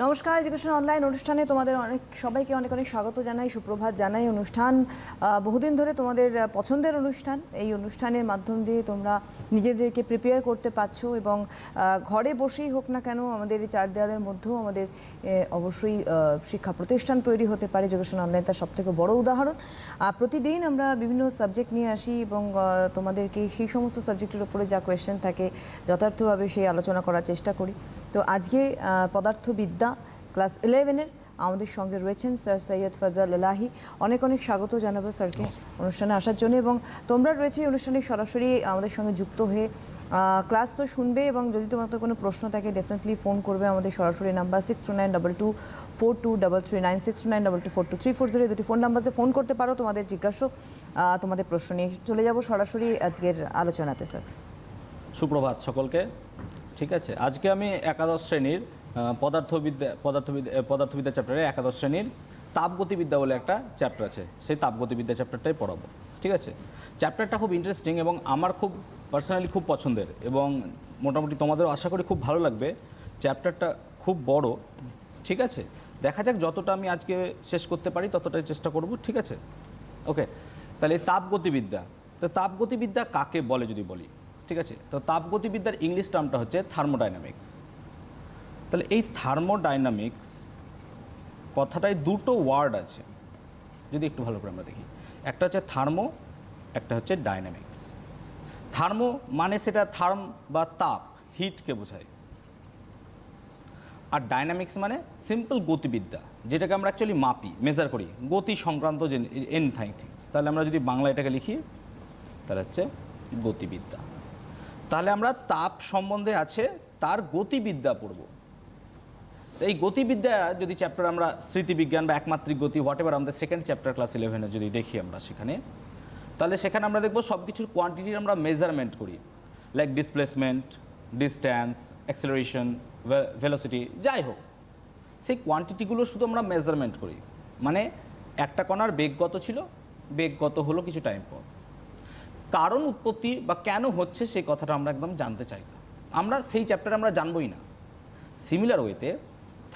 নমস্কার, education online অনুষ্ঠানে তোমাদের সবাইকে অনেক অনেক স্বাগত জানাই, সুপ্রভাত জানাই। অনুষ্ঠান বহুদিন ধরে তোমাদের পছন্দের অনুষ্ঠান। এই অনুষ্ঠানের মাধ্যম দিয়ে তোমরা নিজেদেরকে প্রিপেয়ার করতে পারছো এবং ঘরে বসেই হোক না কেন আমাদের এই চার দেওয়ালের মধ্যেও আমাদের অবশ্যই শিক্ষা প্রতিষ্ঠান তৈরি হতে পারে। এডুকেশন অনলাইন তার সবথেকে বড় উদাহরণ। প্রতিদিন আমরা বিভিন্ন সাবজেক্ট নিয়ে আসি এবং তোমাদেরকে সেই সমস্ত সাবজেক্টের উপরে যা কোয়েশ্চেন থাকে যথার্থভাবে সেই আলোচনা করার চেষ্টা করি। তো আজকে পদার্থবিদ্যা ক্লাস 11-এর আমাদের সঙ্গে রয়েছেন স্যার সৈয়দ ফজল এলাহি। অনেক অনেক স্বাগত জানাবো স্যারকে অনুষ্ঠানে আসার জন্য। এবং তোমরা রয়েছে এই অনুষ্ঠানে সরাসরি আমাদের সঙ্গে যুক্ত হয়ে ক্লাস তো শুনবে এবং যদি তোমাদের কোনো প্রশ্ন থাকে ডেফিনেটলি ফোন করবে আমাদের সরাসরি নাম্বার 6292242339 6292242340 দুটি ফোন নাম্বারে ফোন করতে পারো। তোমাদের জিজ্ঞাসা তোমাদের প্রশ্ন নিয়ে চলে যাব সরাসরি আজকের আলোচনাতে। স্যার সুপ্রভাত সকলকে। ঠিক আছে, আজকে আমি একাদশ শ্রেণীর পদার্থবিদ্যা চ্যাপ্টারে একাদশ শ্রেণীর তাপগতিবিদ্যা বলে একটা চ্যাপ্টার আছে, সেই তাপগতিবিদ্যা চ্যাপ্টারটাই পড়াবো। ঠিক আছে, চ্যাপ্টারটা খুব ইন্টারেস্টিং এবং আমার খুব পার্সোনালি খুব পছন্দের এবং মোটামুটি তোমাদেরও আশা করি খুব ভালো লাগবে। চ্যাপ্টারটা খুব বড়। ঠিক আছে, দেখা যাক যতটা আমি আজকে শেষ করতে পারি ততটাই চেষ্টা করব। ঠিক আছে, ওকে। তাহলে তাপগতিবিদ্যা, তো তাপগতিবিদ্যা কাকে বলে যদি বলি, ঠিক আছে, তো তাপগতিবিদ্যার ইংলিশ টার্মটা হচ্ছে থার্মোডাইনামিক্স। তাহলে এই থার্মোডাইনামিক্স কথাটায় দুটো ওয়ার্ড আছে, যদি একটু ভালো করে আমরা দেখি। একটা হচ্ছে থার্মো, একটা হচ্ছে ডাইনামিক্স। থার্মো মানে সেটা থার্ম বা তাপ, হিটকে বোঝায়। আর ডাইনামিক্স মানে সিম্পল গতিবিদ্যা, যেটাকে আমরা অ্যাকচুয়ালি মাপি, মেজার করি, গতি সংক্রান্ত যে থিংস। তাহলে আমরা যদি বাংলা এটাকে লিখি তাহলে হচ্ছে গতিবিদ্যা। তাহলে আমরা তাপ সম্বন্ধে আছে তার গতিবিদ্যা পড়ব। এই গতিবিদ্যা যদি চ্যাপ্টার আমরা স্মৃতিবিজ্ঞান বা একমাত্রিক গতি হোয়াট এভার আমাদের সেকেন্ড চ্যাপ্টার ক্লাস 11-এ যদি দেখি আমরা সেখানে, তাহলে সেখানে আমরা দেখব সব কিছুর কোয়ান্টিটির আমরা মেজারমেন্ট করি, like displacement, distance, acceleration, velocity, যাই হোক সেই কোয়ান্টিটিগুলো শুধু আমরা মেজারমেন্ট করি। মানে একটা কণার বেগগত ছিল, বেগগত হলো কিছু টাইম পর, কারণ উৎপত্তি বা কেন হচ্ছে সেই কথাটা আমরা একদম জানতে চাই না, আমরা সেই চ্যাপ্টারে আমরা জানবই না। সিমিলার ওয়েতে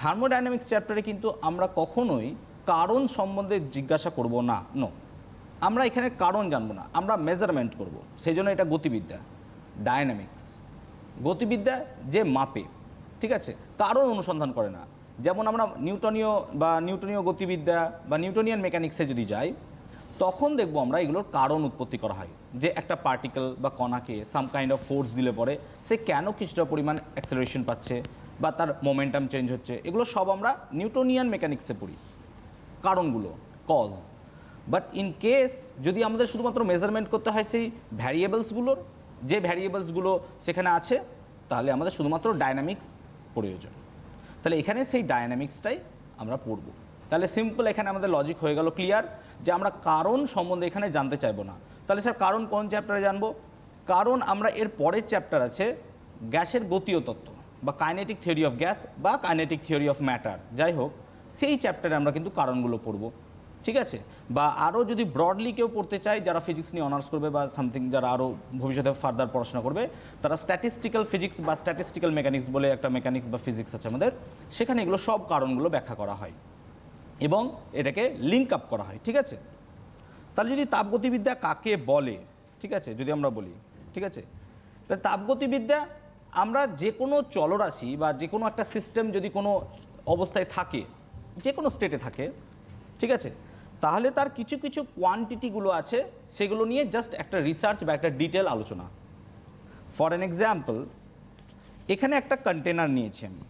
থার্মোডাইনামিক্স চ্যাপ্টারে কিন্তু আমরা কখনোই কারণ সম্বন্ধে জিজ্ঞাসা করব না। নো, আমরা এখানে কারণ জানবো না, আমরা মেজারমেন্ট করব। সেই জন্য এটা গতিবিদ্যা। ডায়নামিক্স গতিবিদ্যা যে মাপে, ঠিক আছে, কারণ অনুসন্ধান করে না। যেমন আমরা নিউটনীয় গতিবিদ্যা বা নিউটনিয়ান মেকানিক্সে যদি যাই, তখন দেখবো আমরা এগুলোর কারণ উৎপত্তি করা হয়, যে একটা পার্টিকেল বা কণাকে সাম কাইন্ড অফ ফোর্স দিলে পরে সে কেন কিছুটা পরিমাণ অ্যাক্সেলারেশন পাচ্ছে বা তার মোমেন্টাম চেঞ্জ হচ্ছে, এগুলো সব আমরা নিউটনিয়ান মেকানিক্সে পড়ি, কারণগুলো, কজ। বাট ইন কেস যদি আমাদের শুধুমাত্র মেজারমেন্ট করতে হয় সেই ভ্যারিয়েবলসগুলোর, যে ভ্যারিয়েবলসগুলো সেখানে আছে, তাহলে আমাদের শুধুমাত্র ডায়নামিক্স প্রয়োজন। তাহলে এখানে সেই ডায়নামিক্সটাই আমরা পড়ব। তাহলে সিম্পল এখানে আমাদের লজিক হয়ে গেল ক্লিয়ার, যে আমরা কারণ সম্বন্ধে এখানে জানতে চাইবো না। তাহলে স্যার কারণ কোন চ্যাপ্টারে জানবো? কারণ আমরা এর পরের চ্যাপ্টার আছে গ্যাসের গতীয় তত্ত্ব বা কাইনেটিক থিওরি অফ গ্যাস বা কাইনেটিক থিওরি অফ ম্যাটার, যাই হোক সেই চ্যাপ্টারে আমরা কিন্তু কারণগুলো পড়ব। ঠিক আছে, বা আরও যদি ব্রডলি কেউ পড়তে চায়, যারা ফিজিক্স নিয়ে অনার্স করবে বা সামথিং, যারা আরও ভবিষ্যতে ফার্দার পড়াশোনা করবে, তারা স্ট্যাটিস্টিক্যাল ফিজিক্স বা স্ট্যাটিস্টিক্যাল মেকানিক্স বলে একটা মেকানিক্স বা ফিজিক্স আছে আমাদের, সেখানে এগুলো সব কারণগুলো ব্যাখ্যা করা হয় এবং এটাকে লিঙ্ক আপ করা হয়। ঠিক আছে, তাহলে যদি তাপগতিবিদ্যা কাকে বলে, ঠিক আছে, যদি আমরা বলি, ঠিক আছে, তাহলে তাপগতিবিদ্যা আমরা যে কোনো চলরাশি বা যে কোনো একটা সিস্টেম যদি কোনো অবস্থায় থাকে, যে কোনো স্টেটে থাকে, ঠিক আছে, তাহলে তার কিছু কিছু কোয়ান্টিটিগুলো আছে, সেগুলো নিয়ে জাস্ট একটা রিসার্চ বা একটা ডিটেল আলোচনা। ফর অ্যান এক্সাম্পল, এখানে একটা কন্টেনার নিয়েছি আমি,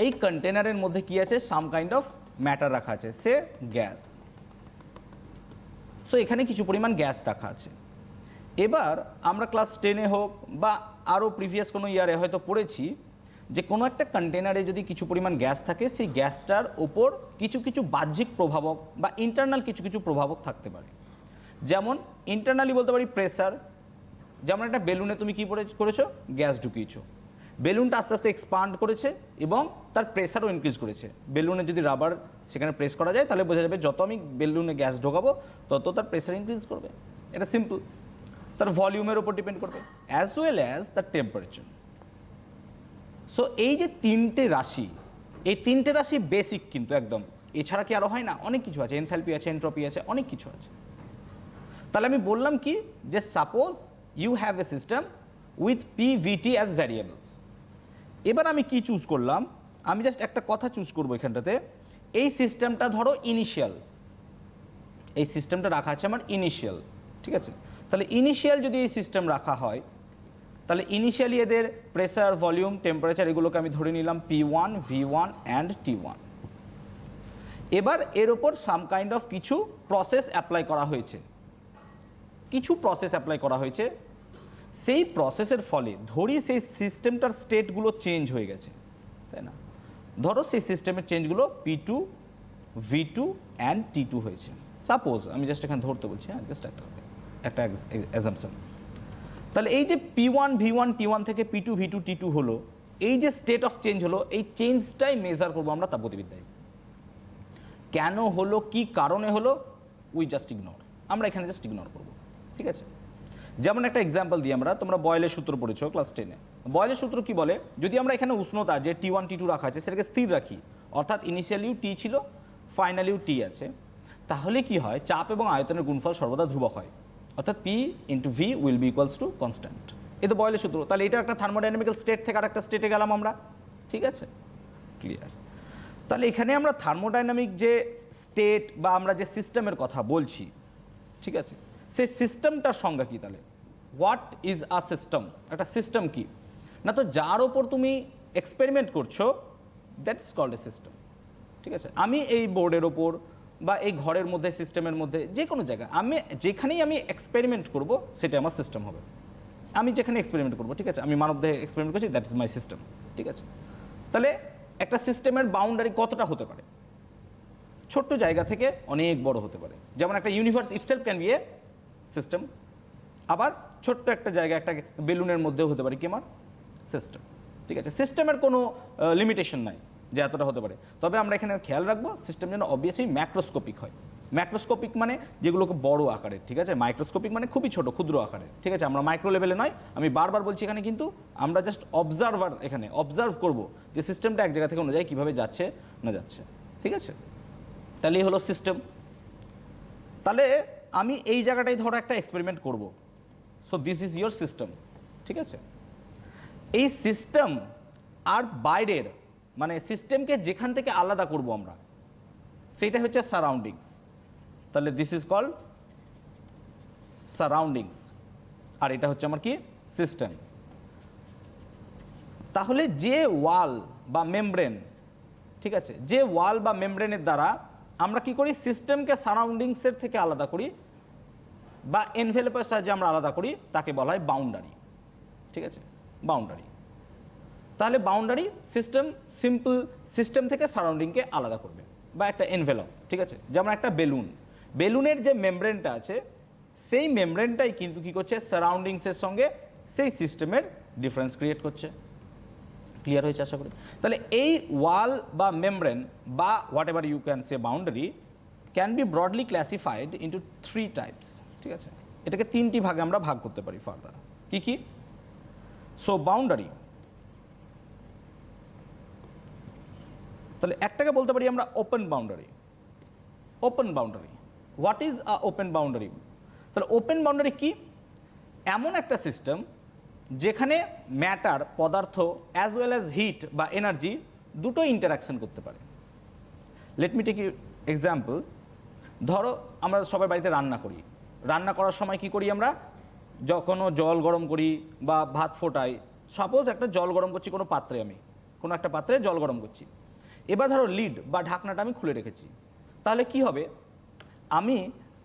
এই কন্টেনারের মধ্যে কি আছে, সাম কাইন্ড অফ ম্যাটার রাখা আছে, সে গ্যাস। সো এখানে কিছু পরিমাণ গ্যাস রাখা আছে। এবার আমরা ক্লাস 10-এ হোক বা আরও প্রিভিয়াস কোনো ইয়ারে হয়তো পড়েছি যে কোনো একটা কন্টেনারে যদি কিছু পরিমাণ গ্যাস থাকে, সেই গ্যাসটার ওপর কিছু কিছু বাহ্যিক প্রভাবক বা ইন্টারনাল কিছু কিছু প্রভাবক থাকতে পারে। যেমন ইন্টারনালি বলতে পারি প্রেসার, যেমন একটা বেলুনে তুমি কী করেছো, গ্যাস ঢুকিয়েছো, বেলুনটা আস্তে আস্তে এক্সপান্ড করেছে এবং তার প্রেসারও ইনক্রিজ করেছে। বেলুনে যদি রাবার সেখানে প্রেস করা যায়, তাহলে বোঝা যাবে যত আমি বেলুনে গ্যাস ঢোকাবো তত তার প্রেসার ইনক্রিজ করবে। এটা সিম্পল। তার ভলিউমের উপর ডিপেন্ড করবে, অ্যাজ ওয়েল অ্যাজ তার টেম্পারেচার। সো এই যে তিনটে রাশি, এই তিনটে রাশি বেসিক কিন্তু একদম, এছাড়া কি আরও হয় না, অনেক কিছু আছে, এনথ্যালপি আছে, এন্ট্রপি আছে, অনেক কিছু আছে। তাহলে আমি বললাম কি যে suppose you have a system with PVT as variables. এবার আমি কি চুজ করলাম, আমি জাস্ট একটা কথা চুজ করবো এখানটাতে, এই সিস্টেমটা ধরো ইনিশিয়াল, এই সিস্টেমটা রাখা আছে আমার ইনিশিয়াল, ঠিক আছে। তাহলে ইনিশিয়াল যদি এই সিস্টেম রাখা হয়, তাহলে ইনিশিয়ালি এদের প্রেসার, ভলিউম, টেম্পারেচার এগুলোকে আমি ধরে নিলাম P1, V1 অ্যান্ড T1। এবার এর ওপর সাম কাইন্ড অফ কিছু প্রসেস অ্যাপ্লাই করা হয়েছে, সেই প্রসেসের ফলে ধরি সেই সিস্টেমটার স্টেটগুলো চেঞ্জ হয়ে গেছে, তাই না। ধরো সেই সিস্টেমের চেঞ্জগুলো P2, V2 অ্যান্ড T2 হয়েছে। সাপোজ আমি জাস্ট এখানে ধরতে বলছি, হ্যাঁ, জাস্ট একটা অ্যাজাম্পশন। তাহলে এই যে P1, V1, T1 থেকে P2, V2, T2 হলো, এই যে স্টেট অফ চেঞ্জ হলো, এই চেঞ্জটাই মেজার করবো আমরা তাপগতিবিদ্যায়। কেন হলো, কি কারণে হলো, উই জাস্ট ইগনোর, আমরা এখানে জাস্ট ইগনোর করবো, ঠিক আছে। যেমন একটা এক্সাম্পল দিই আমরা, তোমরা বয়েলের সূত্র পড়েছো ক্লাস 10-এ। বয়েলের সূত্র কি বলে, যদি আমরা এখানে উষ্ণতা যে T1, T2 রাখা আছে সেটাকে স্থির রাখি, অর্থাৎ ইনিশিয়ালিও T ছিল, ফাইনালিও T আছে, তাহলে কি হয়, চাপ এবং আয়তনের গুণফল সর্বদা ধ্রুবক হয়, অর্থাৎ P into V will be equals to constant. এই তো বয়েলের সূত্র। তাহলে এটা একটা থার্মোডাইনামিক্যাল স্টেট থেকে আরেকটা স্টেটে গেলাম আমরা, ঠিক আছে, ক্লিয়ার। তাহলে এখানে আমরা থার্মোডাইনামিক যে স্টেট বা আমরা যে সিস্টেমের কথা বলছি, ঠিক আছে, সেই সিস্টেমটার সংজ্ঞা কী তাহলে, হোয়াট ইজ আ সিস্টেম, একটা সিস্টেম কি না, তো যার ওপর তুমি এক্সপেরিমেন্ট করছো দ্যাটস কল্ড এ সিস্টেম, ঠিক আছে। আমি এই বোর্ডের ওপর বা এই ঘরের মধ্যে, সিস্টেমের মধ্যে, যে কোনো জায়গায় আমি যেখানেই আমি এক্সপেরিমেন্ট করব সেটা আমার সিস্টেম হবে। আমি যেখানে এক্সপেরিমেন্ট করব, ঠিক আছে, আমি মানবদেহে এক্সপেরিমেন্ট করছি, দ্যাট ইজ মাই সিস্টেম, ঠিক আছে। তাহলে একটা সিস্টেমের বাউন্ডারি কতটা হতে পারে, ছোট্ট জায়গা থেকে অনেক বড় হতে পারে। যেমন একটা universe itself can B a system, আবার ছোট্ট একটা জায়গা, একটা বেলুনের মধ্যেও হতে পারে কি আমার সিস্টেম, ঠিক আছে। সিস্টেমের কোনো লিমিটেশন নাই যে এতটা হতে পারে। তবে আমরা এখানে খেয়াল রাখবো সিস্টেম যেন অবভিয়াসলি ম্যাক্রোস্কোপিক হয়। ম্যাক্রোস্কোপিক মানে যেগুলোকে বড় আকারের, ঠিক আছে। মাইক্রোস্কোপিক মানে খুবই ছোট, ক্ষুদ্র আকারের, ঠিক আছে। আমরা মাইক্রো লেভেলে নয়, আমি বারবার বলছি এখানে, কিন্তু আমরা জাস্ট অবজারভার, এখানে অবজার্ভ করব যে সিস্টেমটা এক জায়গা থেকে অন্য জায়গায় কীভাবে যাচ্ছে না যাচ্ছে, ঠিক আছে। তাহলে এই হলো সিস্টেম। তাহলে আমি এই জায়গাটাই ধরো একটা এক্সপেরিমেন্ট করব, so this is your system, ঠিক আছে। এই সিস্টেম আর বাইরের, মানে সিস্টেমকে যেখান থেকে আলাদা করব আমরা, সেইটা হচ্ছে সারাউন্ডিংস। তাহলে দিস ইজ কল্ড সারাউন্ডিংস, আর এটা হচ্ছে আমার কি সিস্টেম। তাহলে যে ওয়াল বা মেমব্রেন, ঠিক আছে, যে ওয়াল বা মেমব্রেনের দ্বারা আমরা কি করি, সিস্টেমকে সারাউন্ডিংসের থেকে আলাদা করি বা এনভেলপের সাহায্যে আমরা আলাদা করি, তাকে বলা হয় বাউন্ডারি, ঠিক আছে, বাউন্ডারি। তাহলে বাউন্ডারি সিস্টেম, সিম্পল সিস্টেম থেকে সারাউন্ডিংকে আলাদা করবে, বা একটা এনভেলপ, ঠিক আছে। যেমন একটা বেলুন, বেলুনের যে মেমব্রেনটা আছে সেই মেমব্রেনটাই কিন্তু কী করছে, সারাউন্ডিংসের সঙ্গে সেই সিস্টেমের ডিফারেন্স ক্রিয়েট করছে। ক্লিয়ার হয়েছে আশা করি। তাহলে এই ওয়াল বা মেমব্রেন বা whatever you can say boundary can be broadly classified into 3 types, ঠিক আছে। এটাকে 3টি ভাগে আমরা ভাগ করতে পারি ফার্দার। কি কি? সো বাউন্ডারি, তাহলে একটাকে বলতে পারি আমরা open boundary. Open boundary, what is a open boundary? তাহলে ওপেন বাউন্ডারি কি? এমন একটা সিস্টেম যেখানে ম্যাটার, পদার্থ, অ্যাজ ওয়েল অ্যাজ হিট বা এনার্জি দুটো ইন্টারাকশন করতে পারে। Let me take you example. ধরো আমরা সবাই বাড়িতে রান্না করি, রান্না করার সময় কি করি আমরা, যখনও জল গরম করি বা ভাত ফোটাই, সাপোজ একটা জল গরম করছি কোনো পাত্রে, আমি কোনো একটা পাত্রে জল গরম করছি। এবার ধরো লিড বা ঢাকনাটা আমি খুলে রেখেছি, তাহলে কি হবে, আমি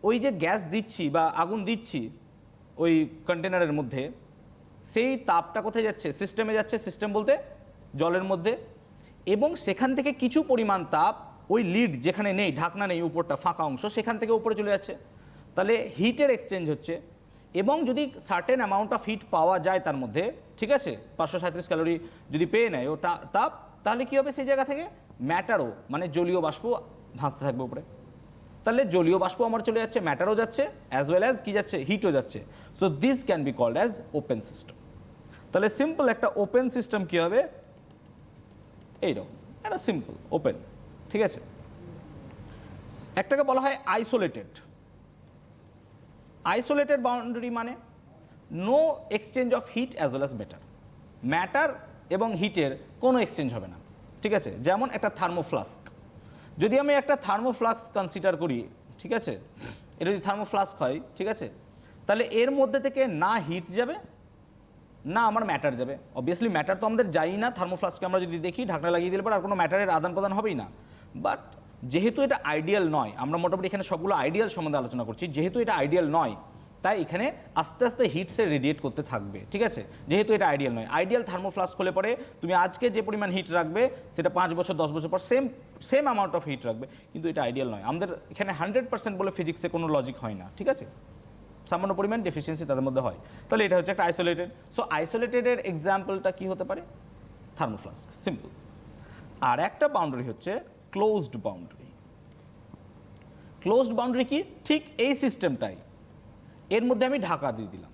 ওই যে গ্যাস দিচ্ছি বা আগুন দিচ্ছি ওই কন্টেনারের মধ্যে, সেই তাপটা কোথায় যাচ্ছে, সিস্টেমে যাচ্ছে, সিস্টেম বলতে জলের মধ্যে, এবং সেখান থেকে কিছু পরিমাণ তাপ ওই লিড যেখানে নেই, ঢাকনা নেই, উপরটা ফাঁকা অংশ, সেখান থেকে উপরে চলে যাচ্ছে। তাহলে হিটের এক্সচেঞ্জ হচ্ছে, এবং যদি সার্টেন অ্যামাউন্ট অফ হিট পাওয়া যায় তার মধ্যে, ঠিক আছে, 537 ক্যালোরি যদি পেয়ে নেয় ও তাপ, তাহলে কী হবে, সেই জায়গা থেকে ম্যাটারও মানে জলীয় বাষ্প ভাসতে থাকবে উপরে। তাহলে জলীয় বাষ্প আমার চলে যাচ্ছে, ম্যাটারও যাচ্ছে, অ্যাজ ওয়েল অ্যাজ কি যাচ্ছে, হিটও যাচ্ছে। So this can be called as open system. তাহলে সিম্পল একটা ওপেন সিস্টেম কী হবে, এইরকম এটা সিম্পল ওপেন, ঠিক আছে। একটাকে বলা হয় আইসোলেটেড। আইসোলেটেড বাউন্ডারি মানে no exchange of heat as well as matter এবং হিটের কোনো এক্সচেঞ্জ হবে না, ঠিক আছে। যেমন একটা থার্মোফ্লাস্ক, যদি আমি একটা থার্মোফ্লাস্ক কনসিডার করি, ঠিক আছে, এটা যদি থার্মোফ্লাস্ক হয়, ঠিক আছে, তাহলে এর মধ্যে থেকে না হিট যাবে না আমার ম্যাটার যাবে। অবভিয়াসলি ম্যাটার তো আমাদের যাই না, থার্মোফ্লাস্কে আমরা যদি দেখি ঢাকনা লাগিয়ে দিলে পর আর কোনো ম্যাটারের আদান প্রদান হবেই না। বাট যেহেতু এটা আইডিয়াল নয়, আমরা মোটামুটি এখানে সবগুলো আইডিয়াল সম্বন্ধে আলোচনা করছি, যেহেতু এটা আইডিয়াল নয় তাই এখানে আস্তে আস্তে হিটসে রেডিয়েট করতে থাকবে, ঠিক আছে। যেহেতু এটা আইডিয়াল নয়, আইডিয়াল থার্মোফ্লাস্ক হলে পরে তুমি আজকে যে পরিমাণ হিট রাখবে সেটা 5 বছর 10 বছর পর সেম অ্যামাউন্ট অফ হিট রাখবে, কিন্তু এটা আইডিয়াল নয়। আমাদের এখানে 100% বলে ফিজিক্সে কোনো লজিক হয় না, ঠিক আছে, সামান্য পরিমাণ ডেফিসিয়েন্সি তাদের মধ্যে হয়। তাহলে এটা হচ্ছে একটা আইসোলেটেড। সো আইসোলেটেডের এক্সাম্পলটা কি হতে পারে? থার্মোফ্লাস্ক, সিম্পল। আর একটা বাউন্ডারি হচ্ছে ক্লোজড বাউন্ডারি। ক্লোজড বাউন্ডারি কি? ঠিক এই সিস্টেমটাই, এর মধ্যে আমি ঢাকা দিয়ে দিলাম।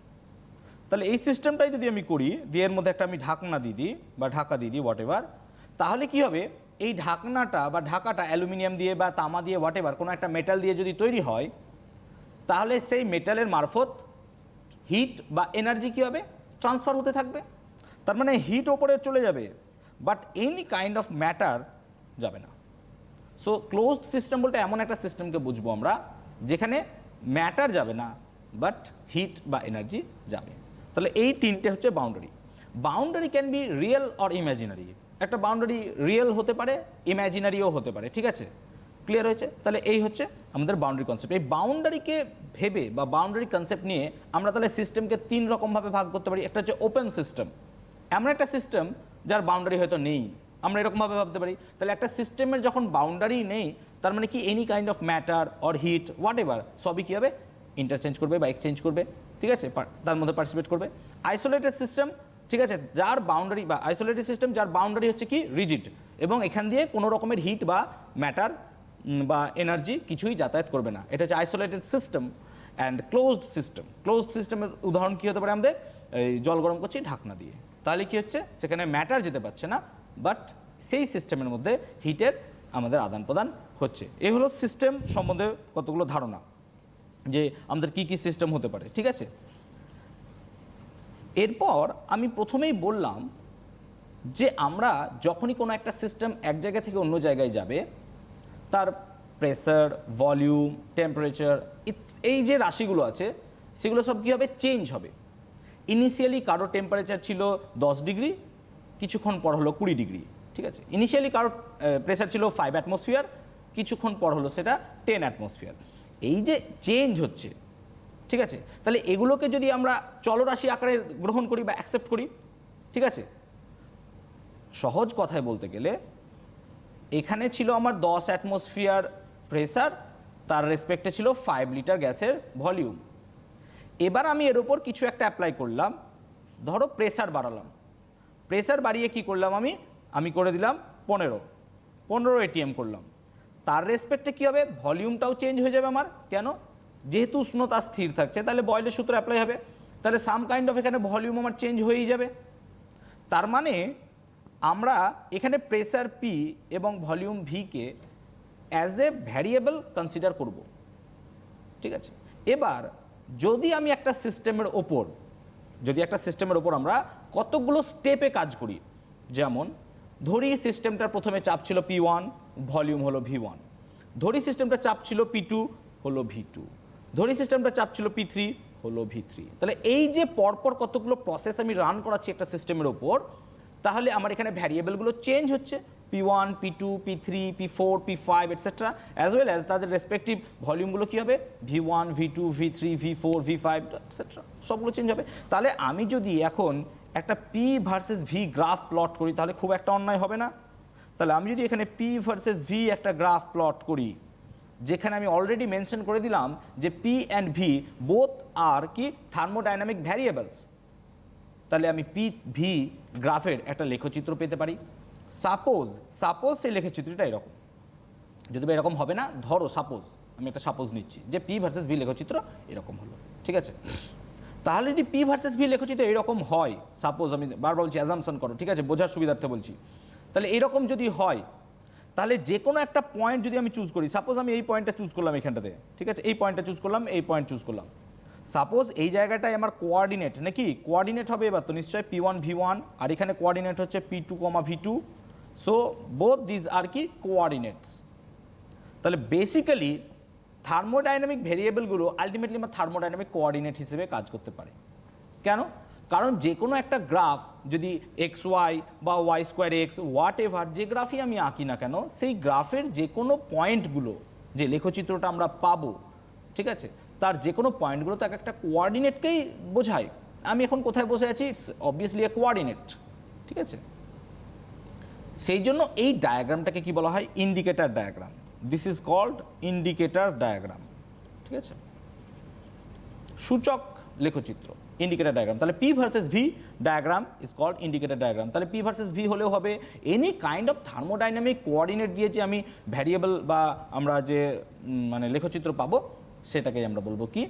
তাহলে এই সিস্টেমটাই যদি আমি করি, দিয়ে এর মধ্যে একটা আমি ঢাকনা দিয়ে দিই বা ঢাকা দিয়ে দিই হোয়াট এভার, তাহলে কি হবে? এই ঢাকনাটা বা ঢাকাটা অ্যালুমিনিয়াম দিয়ে বা তামা দিয়ে হোয়াট এভার কোনো একটা মেটাল দিয়ে যদি তৈরি হয়, তাহলে সেই মেটালের মারফত হিট বা এনার্জি কী হবে? ট্রান্সফার হতে থাকবে। তার মানে হিট ওপরে চলে যাবে, but any kind of matter যাবে না। সো ক্লোজড সিস্টেম বলতে এমন একটা সিস্টেমকে বুঝবো আমরা যেখানে ম্যাটার যাবে না, বাট হিট বা এনার্জি যাবে। তাহলে এই তিনটে হচ্ছে boundary. Boundary can be real or imaginary. একটা বাউন্ডারি রিয়েল হতে পারে, ইমাজিনারিও হতে পারে, ঠিক আছে, ক্লিয়ার হয়েছে? তাহলে এই হচ্ছে আমাদের বাউন্ডারি কনসেপ্ট। এই বাউন্ডারিকে ভেবে বা বাউন্ডারি কনসেপ্ট নিয়ে আমরা তাহলে সিস্টেমকে 3 রকমভাবে ভাগ করতে পারি। একটা হচ্ছে ওপেন সিস্টেম, এমন একটা সিস্টেম যার বাউন্ডারি হয়তো নেই, আমরা এরকমভাবে ভাবতে পারি। তাহলে একটা সিস্টেমের যখন বাউন্ডারি নেই, তার মানে কি any kind of matter or heat whatever সবই কী হবে? ইন্টারচেঞ্জ করবে বা এক্সচেঞ্জ করবে, ঠিক আছে, তার মধ্যে পার্টিসিপেট করবে। আইসোলেটেড সিস্টেম, ঠিক আছে, যার বাউন্ডারি বা আইসোলেটেড সিস্টেম যার বাউন্ডারি হচ্ছে কি রিজিড, এবং এখান দিয়ে কোনো রকমের হিট বা ম্যাটার বা এনার্জি কিছুই যাতায়াত করবে না। এটা হচ্ছে isolated system. And closed system, closed সিস্টেমের উদাহরণ কী হতে পারে? আমাদের এই জল গরম করছি ঢাকনা দিয়ে, তাহলে কি হচ্ছে? সেখানে ম্যাটার যেতে পারছে না, বাট সেই সিস্টেমের মধ্যে হিটের আমাদের আদান প্রদান হচ্ছে। এই হলো সিস্টেম সম্বন্ধে কতগুলো ধারণা যে আমাদের কি কি সিস্টেম হতে পারে, ঠিক আছে। এরপর আমি প্রথমেই বললাম যে আমরা যখনই কোনো একটা সিস্টেম এক জায়গা থেকে অন্য জায়গায় যাবে, তার প্রেসার, ভলিউম, টেম্পারেচার, এই যে রাশিগুলো আছে সেগুলো সব কী হবে? চেঞ্জ হবে। ইনিশিয়ালি কারো টেম্পারেচার ছিল 10 ডিগ্রি, কিছুক্ষণ পর হলো 20 ডিগ্রি, ঠিক আছে। ইনিশিয়ালি কারো প্রেসার ছিল 5 অ্যাটমসফিয়ার, কিছুক্ষণ পর হলো সেটা 10 অ্যাটমসফিয়ার। এই যে চেঞ্জ হচ্ছে, ঠিক আছে, তাহলে এগুলোকে যদি আমরা চলরাশি আকারে গ্রহণ করি বা অ্যাকসেপ্ট করি, ঠিক আছে, সহজ কথায় বলতে গেলে এখানে ছিল আমার 10 অ্যাটমসফিয়ার প্রেসার, তার রেসপেক্টে ছিল 5 লিটার গ্যাসের ভলিউম। এবার আমি এর উপর কিছু একটা অ্যাপ্লাই করলাম, ধরো প্রেসার বাড়ালাম। প্রেসার বাড়িয়ে কি করলাম? আমি করে দিলাম 15 এটিএম করলাম। তার রেসপেক্টে কী হবে? ভলিউমটাও চেঞ্জ হয়ে যাবে আমার। কেন? যেহেতু উষ্ণতা স্থির থাকছে, তাহলে বয়েলের সূত্র অ্যাপ্লাই হবে, তাহলে সাম কাইন্ড অফ এখানে ভলিউম আমার চেঞ্জ হয়েই যাবে। তার মানে আমরা এখানে প্রেসার পি এবং volume V K as a variable consider করব, ঠিক আছে। এবার যদি আমি একটা সিস্টেমের ওপর আমরা কতগুলো স্টেপে কাজ করি, যেমন ধরি সিস্টেমটার প্রথমে চাপ ছিল P1, ভলিউম হলো V1। ধরি সিস্টেমটা চাপ ছিল P2, হলো V2। ধরি সিস্টেমটা চাপ ছিল P3, হলো V3। তাহলে এই যে পরপর কতগুলো প্রসেস আমি রান করাচ্ছি একটা সিস্টেমের ওপর, তাহলে আমার এখানে ভ্যারিয়েবলগুলো চেঞ্জ হচ্ছে, P1, P2, P3, P4, P5 etcetera, as well as তাদের রেসপেক্টিভ ভলিউমগুলো কী হবে? V1, V2, V3, V4, V5 etcetera, সবগুলো চেঞ্জ হবে। তাহলে আমি যদি এখন একটা P versus V graph plot করি, তাহলে খুব একটা অন্যায় হবে না? তাহলে আমি যদি এখানে P ভার্সেস V একটা গ্রাফ প্লট করি, যেখানে আমি অলরেডি মেনশন করে দিলাম যে P অ্যান্ড V বোথ আর কি থার্মোডাইনামিক ভ্যারিয়েবলস, তাহলে আমি P-V গ্রাফের একটা লেখচিত্র পেতে পারি। সাপোজ সেই লেখচিত্রটা এরকম, যদি বা এরকম হবে না, ধরো সাপোজ আমি একটা সাপোজ নিচ্ছি যে P ভার্সেস V লেখচিত্র এরকম হলো, ঠিক আছে। তাহলে যদি P ভার্সেস V লেখচিত্র এরকম হয়, সাপোজ, আমি বারবার বলছি অ্যাজাম্পশন করো, ঠিক আছে, বোঝার সুবিধার্থে বলছি, তাহলে এরকম যদি হয়, তাহলে যে কোনো একটা পয়েন্ট যদি আমি চুজ করি, সাপোজ আমি এই পয়েন্টটা চুজ করলাম এখানটাতে, ঠিক আছে, এই পয়েন্টটা চুজ করলাম, এই পয়েন্ট চুজ করলাম, সাপোজ এই জায়গাটায় আমার কোঅর্ডিনেট নাকি কোঅর্ডিনেট হবে এবার তো নিশ্চয়ই P1 V1, আর এখানে কোঅর্ডিনেট হচ্ছে P2, V2, so both these are কি কোঅর্ডিনেটস। তাহলে বেসিক্যালি থার্মোডাইনামিক ভেরিয়েবলগুলো আলটিমেটলি আমার থার্মোডাইনামিক কোঅর্ডিনেট হিসেবে কাজ করতে পারে। কেন? কারণ যে কোনো একটা গ্রাফ যদি XY বা Y2X হোয়াট এভার যে গ্রাফই আমি আঁকি না কেন, সেই গ্রাফের যে কোনো পয়েন্টগুলো যে লেখচিত্রটা আমরা পাবো, ঠিক আছে, তার যে কোনো পয়েন্টগুলো তো একটা কোঅর্ডিনেটকেই বোঝায়। আমি এখন কোথায় বসে আছি, ইটস অবভিয়াসলি এ কোঅর্ডিনেট, ঠিক আছে। সেই জন্য এই ডায়াগ্রামটাকে কি বলা হয়, indicator diagram. This is called indicator diagram, ঠিক আছে, সূচক লেখচিত্র, ইন্ডিকেটর ডায়াগ্রাম। তাহলে P versus V diagram is called indicator diagram. তাহলে P ভার্সেস V হলেও হবে any kind of thermodynamic coordinate দিয়ে যে আমি ভ্যারিয়েবল বা আমরা যে মানে লেখচিত্র পাবো সেটাকেই আমরা বলবো কি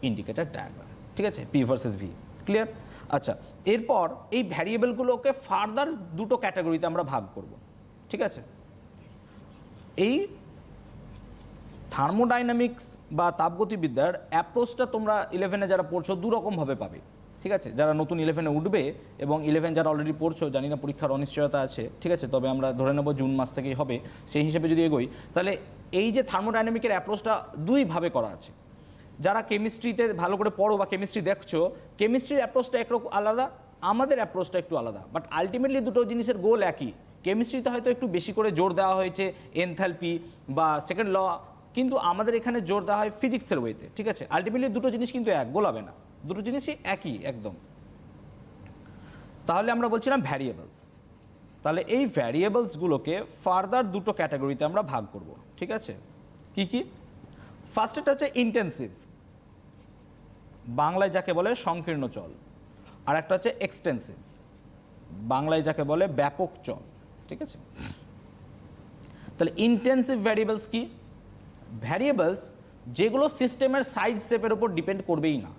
ইন্ডিকেটর ডায়াগ্রাম, ঠিক আছে, P ভার্সেস V, ক্লিয়ার? আচ্ছা, এরপর এই ভ্যারিয়েবলগুলোকে ফার্দার দুটো ক্যাটাগরিতে আমরা ভাগ করব, ঠিক আছে। এই থার্মোডাইনামিক্স বা তাপগতিবিদ্যার অ্যাপ্রোচটা তোমরা 11-এ যারা পড়ছো দুরকমভাবে পাবে, ঠিক আছে। যারা নতুন 11-এ উঠবে এবং 11 যারা অলরেডি পড়ছো, জানি না পরীক্ষার অনিশ্চয়তা আছে, ঠিক আছে, তবে আমরা ধরে নেব জুন মাস থেকেই হবে, সেই হিসেবে যদি এগোই তাহলে এই যে থার্মোডাইনামিকের অ্যাপ্রোচটা দুইভাবে করা আছে। যারা কেমিস্ট্রিতে ভালো করে পড়ো বা কেমিস্ট্রি দেখছো, কেমিস্ট্রির অ্যাপ্রোচটা একরকম আলাদা, আমাদের অ্যাপ্রোচটা একটু আলাদা, বাট আলটিমেটলি দুটো জিনিসের গোল একই। কেমিস্ট্রিতে হয়তো একটু বেশি করে জোর দেওয়া হয়েছে এনথালপি বা সেকেন্ড ল, কিন্তু আমাদের এখানে জোর দেওয়া হয় ফিজিক্সের ওয়েতে, ঠিক আছে। আলটিমেটলি দুটো জিনিস কিন্তু এক, গোলাবে না, দুটো জিনিসই একই একদম। তাহলে আমরা বলছিলাম ভ্যারিয়েবলস। তাহলে এই ভ্যারিয়েবলসগুলোকে ফার্দার দুটো ক্যাটাগরিতে আমরা ভাগ করব, ঠিক আছে। কি কি? ফার্স্ট এটা হচ্ছে ইন্টেন্সিভ, বাংলায় যাকে বলে সংকীর্ণ চল, আর একটা হচ্ছে এক্সটেন্সিভ, বাংলায় যাকে বলে ব্যাপক চল, ঠিক আছে। তাহলে ইন্টেন্সিভ ভ্যারিয়েবলস কি? ভ্যারিয়েবলস যেগুলো সিস্টেমের সাইজ শেপের উপর ডিপেন্ড করবেই না।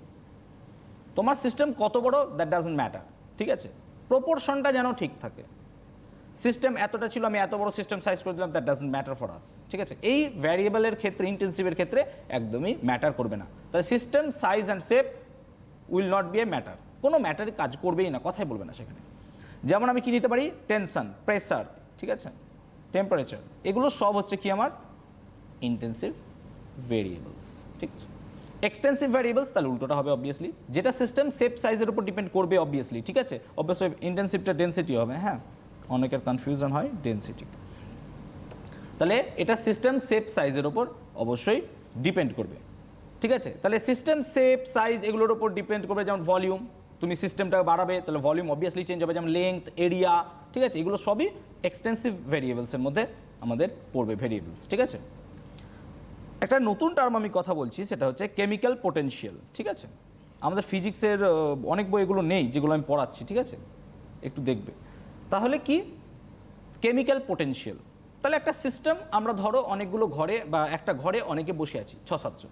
তোমার সিস্টেম কত বড় দ্যাট ডাজন্ট ম্যাটার, ঠিক আছে, প্রপোর্শনটা যেন ঠিক থাকে। সিস্টেম এতটা ছিল, আমি এত বড় সিস্টেম সাইজ করে দিলাম, that doesn't matter for us, ঠিক আছে। এই ভ্যারিয়েবলের ক্ষেত্রে, ইন্টেন্সিভের ক্ষেত্রে একদমই ম্যাটার করবে না। তাহলে system size and shape will not be a matter, কোনো ম্যাটারই কাজ করবেই না, কথাই বলবে না সেখানে। যেমন আমি কি নিতে পারি, টেনশন, প্রেসার, ঠিক আছে, টেম্পারেচার, এগুলো সব হচ্ছে কি আমার ইন্টেন্সিভ ভেরিয়েবলস, ঠিক আছে। এক্সটেন্সিভ ভ্যারিয়েবলস তাহলে উল্টোটা হবে অবভিয়াসলি, যেটা সিস্টেম শেপ সাইজের উপর ডিপেন্ড করবে অবভিয়াসলি, ঠিক আছে। অবশ্যই ইন্টেন্সিভটা ডেন্সিটি হবে, হ্যাঁ, অনেকের কনফিউশন হয় ডেন্সিটি। তাহলে এটা সিস্টেম শেপ সাইজের উপর অবশ্যই ডিপেন্ড করবে, ঠিক আছে। তাহলে সিস্টেম শেপ সাইজ এগুলোর উপর ডিপেন্ড করবে, যেমন ভলিউম, তুমি সিস্টেমটা বাড়াবে তাহলে ভলিউম অবভিয়াসলি চেঞ্জ হবে, যেমন লেংথ, এরিয়া, ঠিক আছে, এগুলো সবই এক্সটেন্সিভ ভেরিয়েবলসের মধ্যে আমাদের পড়বে ভেরিয়েবলস, ঠিক আছে। একটা নতুন টার্ম আমি কথা বলছি, সেটা হচ্ছে কেমিক্যাল পোটেনশিয়াল, ঠিক আছে। আমাদের ফিজিক্সের অনেক বই এগুলো নেই যেগুলো আমি পড়াচ্ছি, ঠিক আছে, একটু দেখবে। তাহলে কি কেমিক্যাল পোটেনশিয়াল? তাহলে একটা সিস্টেম, আমরা ধরো অনেকগুলো ঘরে বা একটা ঘরে অনেকে বসে আছি, 6-7 জন,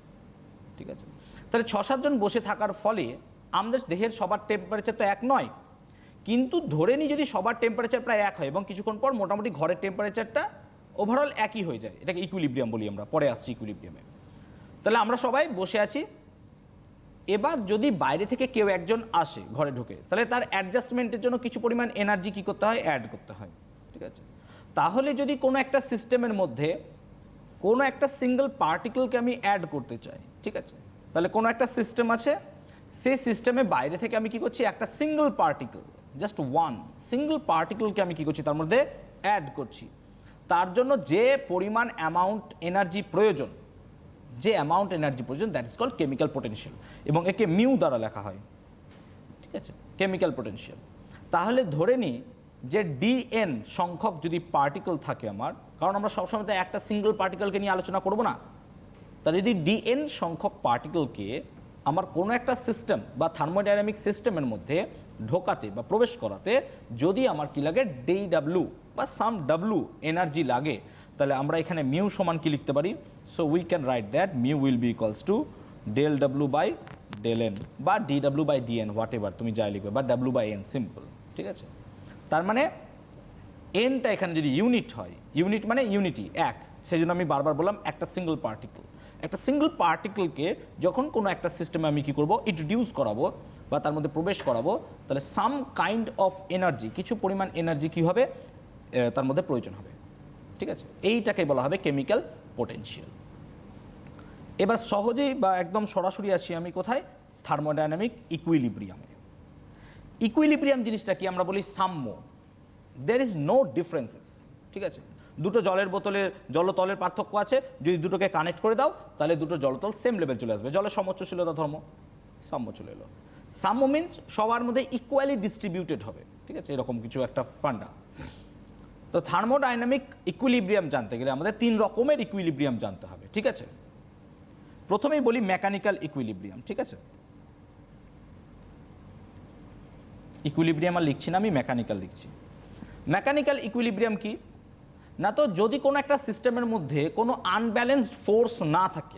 ঠিক আছে। তাহলে 6-7 জন বসে থাকার ফলে আমাদের দেহের সবার টেম্পারেচার তো এক নয়, কিন্তু ধরে নিই যদি সবার টেম্পারেচার প্রায় এক হয় এবং কিছুক্ষণ পর মোটামুটি ঘরের টেম্পারেচারটা ওভারঅল একই হয়ে যায়, এটাকে ইকুইলিব্রিয়াম বলি আমরা, পরে আসছি ইকুইলিব্রিয়ামে। তাহলে আমরা সবাই বসে আছি, এবার যদি বাইরে থেকে কেউ একজন আসে ঘরে ঢুকে, তাহলে তার অ্যাডজাস্টমেন্টের জন্য কিছু পরিমাণ এনার্জি কী করতে হয়, অ্যাড করতে হয়, ঠিক আছে। তাহলে যদি কোনো একটা সিস্টেমের মধ্যে কোনো একটা সিঙ্গেল পার্টিকেলকে আমি অ্যাড করতে চাই, ঠিক আছে, তাহলে কোনো একটা সিস্টেম আছে, সেই সিস্টেমে বাইরে থেকে আমি কি করছি, একটা single particle, just one single পার্টিকেলকে আমি কি করছি, তার মধ্যে অ্যাড করছি। তার জন্য যে পরিমাণ অ্যামাউন্ট এনার্জি প্রয়োজন, যে অ্যামাউন্ট এনার্জি প্রয়োজন, that is called chemical potential, এবং একে মিউ দ্বারা লেখা হয়, ঠিক আছে, কেমিক্যাল পোটেনশিয়াল। তাহলে ধরে নিই যে ডিএন সংখ্যক যদি পার্টিকেল থাকে আমার, কারণ আমরা সবসময় তো একটা সিঙ্গেল পার্টিকেলকে নিয়ে আলোচনা করব না, তাহলে যদি ডিএন সংখ্যক পার্টিকেলকে আমার কোনো একটা সিস্টেম বা থার্মোডাইনামিক সিস্টেমের মধ্যে ঢোকাতে বা প্রবেশ করাতে যদি আমার কি লাগে, ডি বা সাম ডাব্লু এনার্জি লাগে, তাহলে আমরা এখানে মিউ সমান কি লিখতে পারি, so we can write that mu will be equals to del W by del N বা ডিডাব্লু বাই ডিএন, হোয়াট এভার তুমি যাই লিখবে, বা ডাব্লু বাই এন, সিম্পল, ঠিক আছে। তার মানে এনটা এখানে যদি ইউনিট হয়, ইউনিট মানে ইউনিটি, এক, সেই জন্য আমি বারবার বললাম একটা সিঙ্গল পার্টিকেল। একটা সিঙ্গল পার্টিকেলকে যখন কোনো একটা সিস্টেমে আমি কি করব, ইন্ট্রোডিউস করাবো বা তার মধ্যে প্রবেশ করাবো, তাহলে সাম কাইন্ড অফ এনার্জি, কিছু পরিমাণ এনার্জি কি হবে তার মধ্যে প্রয়োজন হবে। ঠিক আছে, এইটাকে বলা হবে কেমিক্যাল পোটেনশিয়াল। এবার সহজেই বা একদম সরাসরি আসি আমি কোথায়, থার্মোডাইনামিক ইকুইলিব্রিয়ামে। ইকুইলিব্রিয়াম জিনিসটা কি, আমরা বলি সাম্য, দের ইজ নো ডিফারেন্সেস। ঠিক আছে, দুটো জলের বোতলের জলতলের পার্থক্য আছে, যদি দুটোকে কানেক্ট করে দাও তাহলে দুটো জলতল সেম লেভেল চলে আসবে, জলের সমোচ্চশীলতা ধর্ম, সাম্য চলে এলো। সাম্য মিন্স সবার মধ্যে ইকুয়ালি ডিস্ট্রিবিউটেড হবে। ঠিক আছে, এরকম কিছু একটা ফান্ডা। তো থার্মোডাইনামিক ইকুইলিব্রিয়াম জানতে গেলে আমাদের 3 রকমের ইকুইলিব্রিয়াম জানতে হবে। ঠিক আছে, প্রথমেই বলি মেকানিক্যাল ইকুইলিব্রিয়াম। ঠিক আছে, ইকুইলিব্রিয়াম আর লিখছি না, আমি মেকানিক্যাল লিখছি। মেকানিক্যাল ইকুইলিব্রিয়াম কি না, তো যদি কোনো একটা সিস্টেমের মধ্যে কোনো আনব্যালেন্সড ফোর্স না থাকে,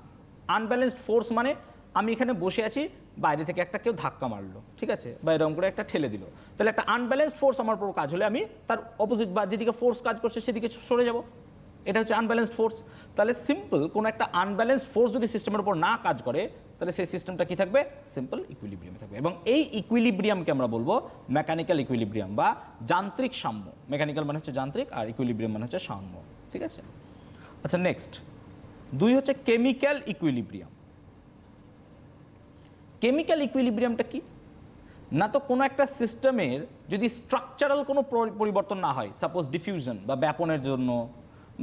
আনব্যালেন্সড ফোর্স মানে আমি এখানে বসে আছি, বাইরে থেকে একটা কেউ ধাক্কা মারলো, ঠিক আছে, বা এরকম করে একটা ঠেলে দিল, তাহলে একটা আনব্যালেন্সড ফোর্স আমার উপর কাজ হলে আমি তার অপোজিট বা যেদিকে ফোর্স কাজ করছে সেদিকে সরে যাব, এটা হচ্ছে আনব্যালেন্সড ফোর্স। তাহলে সিম্পল কোনো একটা আনব্যালেন্সড ফোর্স যদি সিস্টেমের উপর না কাজ করে, তাহলে সেই সিস্টেমটা কি থাকবে, সিম্পল ইকুইলিব্রিয়ামে থাকবে। এবং এই ইকুইলিব্রিয়ামকে আমরা বলবো মেকানিক্যাল ইকুইলিব্রিয়াম বা যান্ত্রিক সাম্য। মেকানিক্যাল মানে হচ্ছে যান্ত্রিক, আর ইকুইলিব্রিয়াম মানে হচ্ছে সাম্য। ঠিক আছে, আচ্ছা নেক্সট 2 হচ্ছে কেমিক্যাল ইকুইলিব্রিয়াম। কেমিক্যাল ইকুইলিব্রিয়ামটা কি না, তো কোনো একটা সিস্টেমের যদি স্ট্রাকচারাল কোনো পরিবর্তন না হয়, সাপোজ ডিফিউশন বা ব্যাপনের জন্য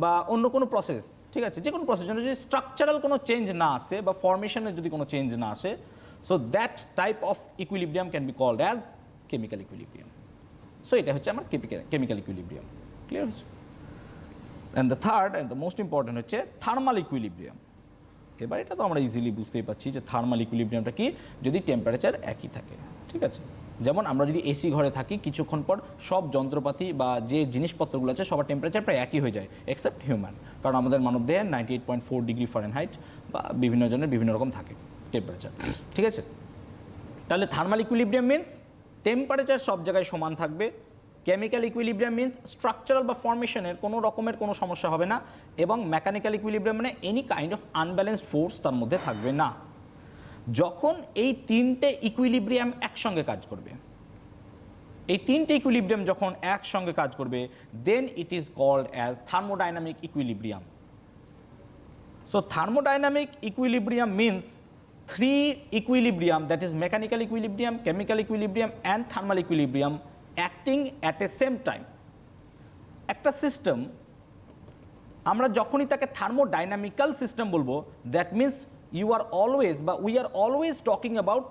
বা অন্য কোনো প্রসেস, ঠিক আছে, যে কোনো প্রসেসের জন্য যদি স্ট্রাকচারাল কোনো চেঞ্জ না আসে বা ফরমেশনের যদি কোনো চেঞ্জ না আসে, so that type of equilibrium can be called as chemical equilibrium. So এটা হচ্ছে আমার কেমিক্যাল ইকুইলিব্রিয়াম। ক্লিয়ার হচ্ছে? And the third and the most important হচ্ছে থার্মাল ইকুইলিব্রিয়াম। এবার এটা তো আমরা ইজিলি বুঝতেই পারছি যে থার্মাল ইকুইলিব্রিয়ামটা কি, যদি টেম্পারেচার একই থাকে। ঠিক আছে, যেমন আমরা যদি এসি ঘরে থাকি, কিছুক্ষণ পর সব যন্ত্রপাতি বা যে জিনিসপত্রগুলো আছে সবার টেম্পারেচার প্রায় একই হয়ে যায়, এক্সেপ্ট হিউম্যান, কারণ আমাদের মানবদেহের 98.4 ডিগ্রি ফারেনহাইট বা বিভিন্ন জনের বিভিন্ন রকম থাকে টেম্পারেচার। ঠিক আছে, তাহলে থার্মাল ইকুইলিব্রিয়াম মিন্স টেম্পারেচার সব জায়গায় সমান থাকবে, কেমিক্যাল ইকুইলিব্রিয়াম মিন্স স্ট্রাকচারাল বা ফরমেশনের কোনো রকমের কোনো সমস্যা হবে না, এবং মেকানিক্যাল ইকুইলিব্রিয়াম মানে any kind of unbalanced force তার মধ্যে থাকবে না। যখন এই 3টে ইকুইলিব্রিয়াম একসঙ্গে কাজ করবে, এই 3টে ইকুইলিব্রিয়াম যখন একসঙ্গে কাজ করবে, then it is called as thermodynamic equilibrium. So thermodynamic equilibrium means 3 equilibrium, that is mechanical equilibrium, chemical equilibrium and thermal equilibrium acting at a same time. একটা সিস্টেম আমরা যখনই তাকে থার্মোডাইনামিক্যাল সিস্টেম বলবো, that means you are always বা we are always talking about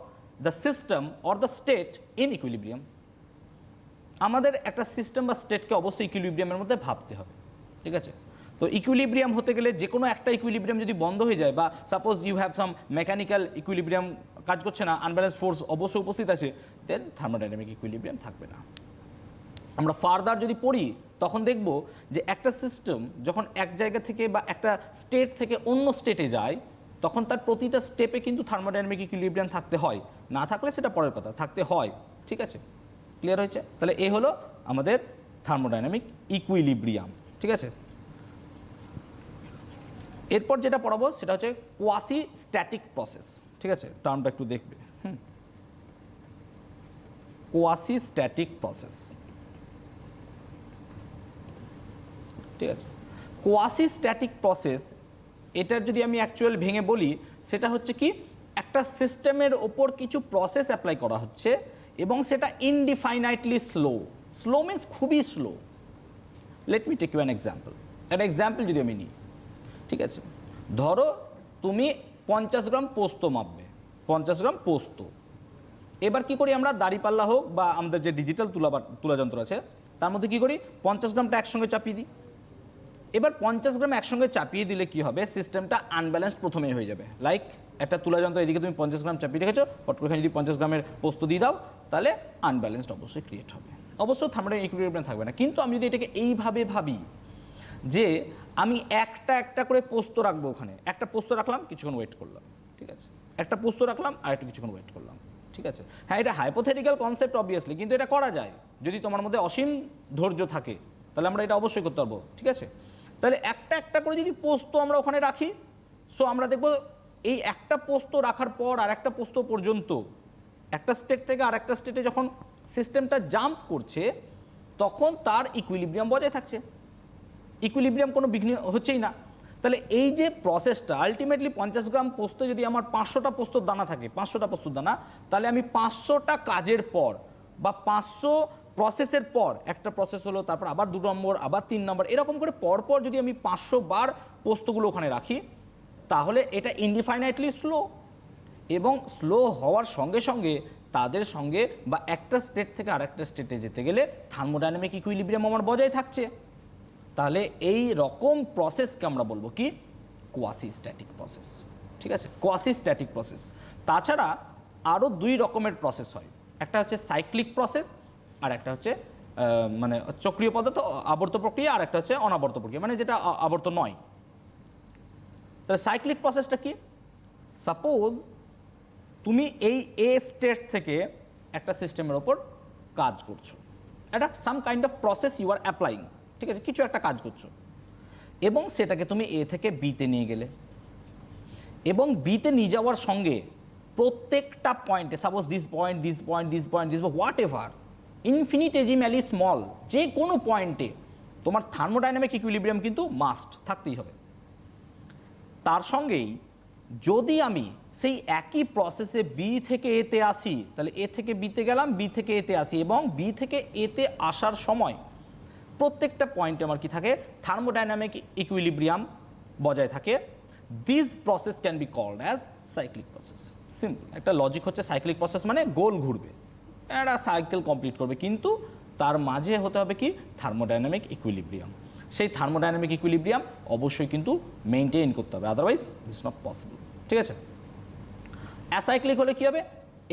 the system or the state in equilibrium. আমাদের একটা system বা স্টেটকে অবশ্যই ইকুইলিব্রিয়ামের মধ্যে ভাবতে হবে। ঠিক আছে, তো ইকুইলিব্রিয়াম হতে গেলে যে কোনো একটা ইকুইলিব্রিয়াম যদি বন্ধ হয়ে যায়, বা suppose you have some mechanical equilibrium কাজ করছে না, আনব্যালেন্স ফোর্স অবশ্যই উপস্থিত আছে, দেন থার্মোডাইনামিক ইকুইলিব্রিয়াম থাকবে না। আমরা ফার্দার যদি পড়ি তখন দেখব যে একটা সিস্টেম যখন এক জায়গা থেকে বা একটা স্টেট থেকে অন্য স্টেটে যায়, তখন তার প্রতিটা স্টেপে কিন্তু থার্মোডাইনামিক ইকুইলিব্রিয়াম থাকতে হয়, না থাকলে সেটা পরের কথা, থাকতে হয়। ঠিক আছে, ক্লিয়ার হয়েছে? তাহলে এই হলো আমাদের থার্মোডাইনামিক ইকুইলিব্রিয়াম। ঠিক আছে, এরপর যেটা পড়াবো সেটা হচ্ছে কোয়াসি স্ট্যাটিক প্রসেস। ঠিক আছে, টার্মটা একটু দেখবে। Quasi static process. ঠিক আছে, কোয়াসি স্ট্যাটিক প্রসেস, এটার যদি আমি অ্যাকচুয়াল ভেঙে বলি, সেটা হচ্ছে কি, একটা সিস্টেমের ওপর কিছু প্রসেস অ্যাপ্লাই করা হচ্ছে এবং সেটা ইনডিফাইনাইটলি স্লো। স্লো মিন্স খুবই স্লো। Let me take you an example. একটা এক্সাম্পল যদি আমি নিই, ঠিক আছে, ধরো তুমি 50 গ্রাম পোস্ত মাপবে, 50 গ্রাম পোস্ত। এবার কি করি আমরা, দাঁড়িপাল্লা হোক বা আমাদের যে ডিজিটাল তুলা যন্ত্র আছে তার মধ্যে কি করি, 50 গ্রামটা একসঙ্গে চাপিয়ে দিই। এবার 50 গ্রাম একসঙ্গে চাপিয়ে দিলে কি হবে, সিস্টেমটা আনব্যালেন্সড প্রথমেই হয়ে যাবে। লাইক একটা তুলা যন্ত্র, এদিকে তুমি 50 গ্রাম চাপিয়ে রেখেছো, পট করে যদি 50 গ্রামের পোস্ত দিয়ে দাও, তাহলে আনব্যালেন্সড অবশ্যই ক্রিয়েট হবে, অবশ্যই থার্মোডাইনামিক ইকুইলিব্রিয়াম থাকবে না। কিন্তু আমি যদি এটাকে এইভাবে ভাবি যে আমি একটা একটা করে পোস্ত রাখবো, ওখানে একটা পোস্ত রাখলাম, কিছুক্ষণ ওয়েট করলাম, ঠিক আছে, একটা পোস্ত রাখলাম আর একটু কিছুক্ষণ ওয়েট করলাম, ঠিক আছে। হ্যাঁ, এটা হাইপোথেটিক্যাল কনসেপ্ট অবভিয়াসলি, কিন্তু এটা করা যায় যদি তোমার মধ্যে অসীম ধৈর্য থাকে, তাহলে আমরা এটা অবশ্যই করতে পারবো, ঠিক আছে। তাহলে একটা একটা করে যদি পোস্ত আমরা ওখানে রাখি, সো আমরা দেখব এই একটা পোস্ত রাখার পর আর একটা পোস্ত পর্যন্ত একটা স্টেট থেকে আর একটা স্টেটে যখন সিস্টেমটা জাম্প করছে তখন তার ইকুইলিব্রিয়াম বজায় থাকছে, ইকুইলিব্রিয়াম কোনো বিঘ্ন হচ্ছেই না। তাহলে এই যে প্রসেসটা আলটিমেটলি 50 গ্রাম পোস্তে যদি আমার 500টা পোস্তর দানা থাকে, 500টা পোস্তর দানা, তাহলে আমি 500টা কাজের পর বা 500 প্রসেসের পর একটা প্রসেস হলো, তারপর আবার 2 নম্বর, আবার 3 নম্বর, এরকম করে পরপর যদি আমি 500 বার পোস্তগুলো ওখানে রাখি তাহলে এটা ইনডিফাইনাইটলি স্লো, এবং স্লো হওয়ার সঙ্গে সঙ্গে তাদের সঙ্গে বা একটা স্টেট থেকে আরেকটা স্টেটে যেতে গেলে থার্মোডাইনামিক ইকুইলিব্রিয়াম আমার বজায় থাকছে। তাহলে এই রকম প্রসেসকে আমরা বলবো কি কোয়াসি স্ট্যাটিক প্রসেস, ঠিক আছে, কোয়াসি স্ট্যাটিক প্রসেস। তাছাড়া আরও 2 রকমের প্রসেস হয়, একটা হচ্ছে সাইক্লিক প্রসেস আর একটা হচ্ছে মানে চক্রীয় পদ্ধতি আবর্ত প্রক্রিয়া, আর একটা হচ্ছে অনাবর্ত প্রক্রিয়া, মানে যেটা আবর্ত নয়। তাহলে সাইক্লিক প্রসেসটা কি? সাপোজ তুমি এই এ স্টেট থেকে একটা সিস্টেমের ওপর কাজ করছো, এটা some kind of process you are applying, ঠিক আছে, কিছু একটা কাজ করছো এবং সেটাকে তুমি এ থেকে বিতে নিয়ে গেলে, এবং বিতে নিয়ে যাওয়ার সঙ্গে প্রত্যেকটা পয়েন্টে, suppose this point, this point, this point, this whatever, infinitesimally small যে কোনো পয়েন্টে তোমার থার্মোডাইনামিক ইকুইলিব্রিয়াম কিন্তু মাস্ট থাকতেই হবে। তার সঙ্গেই যদি আমি সেই একই প্রসেসে বি থেকে এতে আসি, তাহলে এ থেকে বিতে গেলাম, বি থেকে এতে আসি, এবং বি থেকে এতে আসার সময় প্রত্যেকটা পয়েন্টে আমার কি থাকে, থার্মোডাইনামিক ইকুইলিব্রিয়াম বজায় থাকে। This process can be called as cyclic process. Simple একটা লজিক হচ্ছে, সাইক্লিক প্রসেস মানে গোল ঘুরবে, একটা সাইকেল কমপ্লিট করবে, কিন্তু তার মাঝে হতে হবে কি থার্মোডাইনামিক ইকুইলিব্রিয়াম। সেই থার্মোডাইনামিক ইকুইলিব্রিয়াম অবশ্যই কিন্তু মেনটেন করতে হবে, আদারওয়াইজ ইটস নট পসিবল, ঠিক আছে। অ্যাসাইক্লিক হলে কি হবে,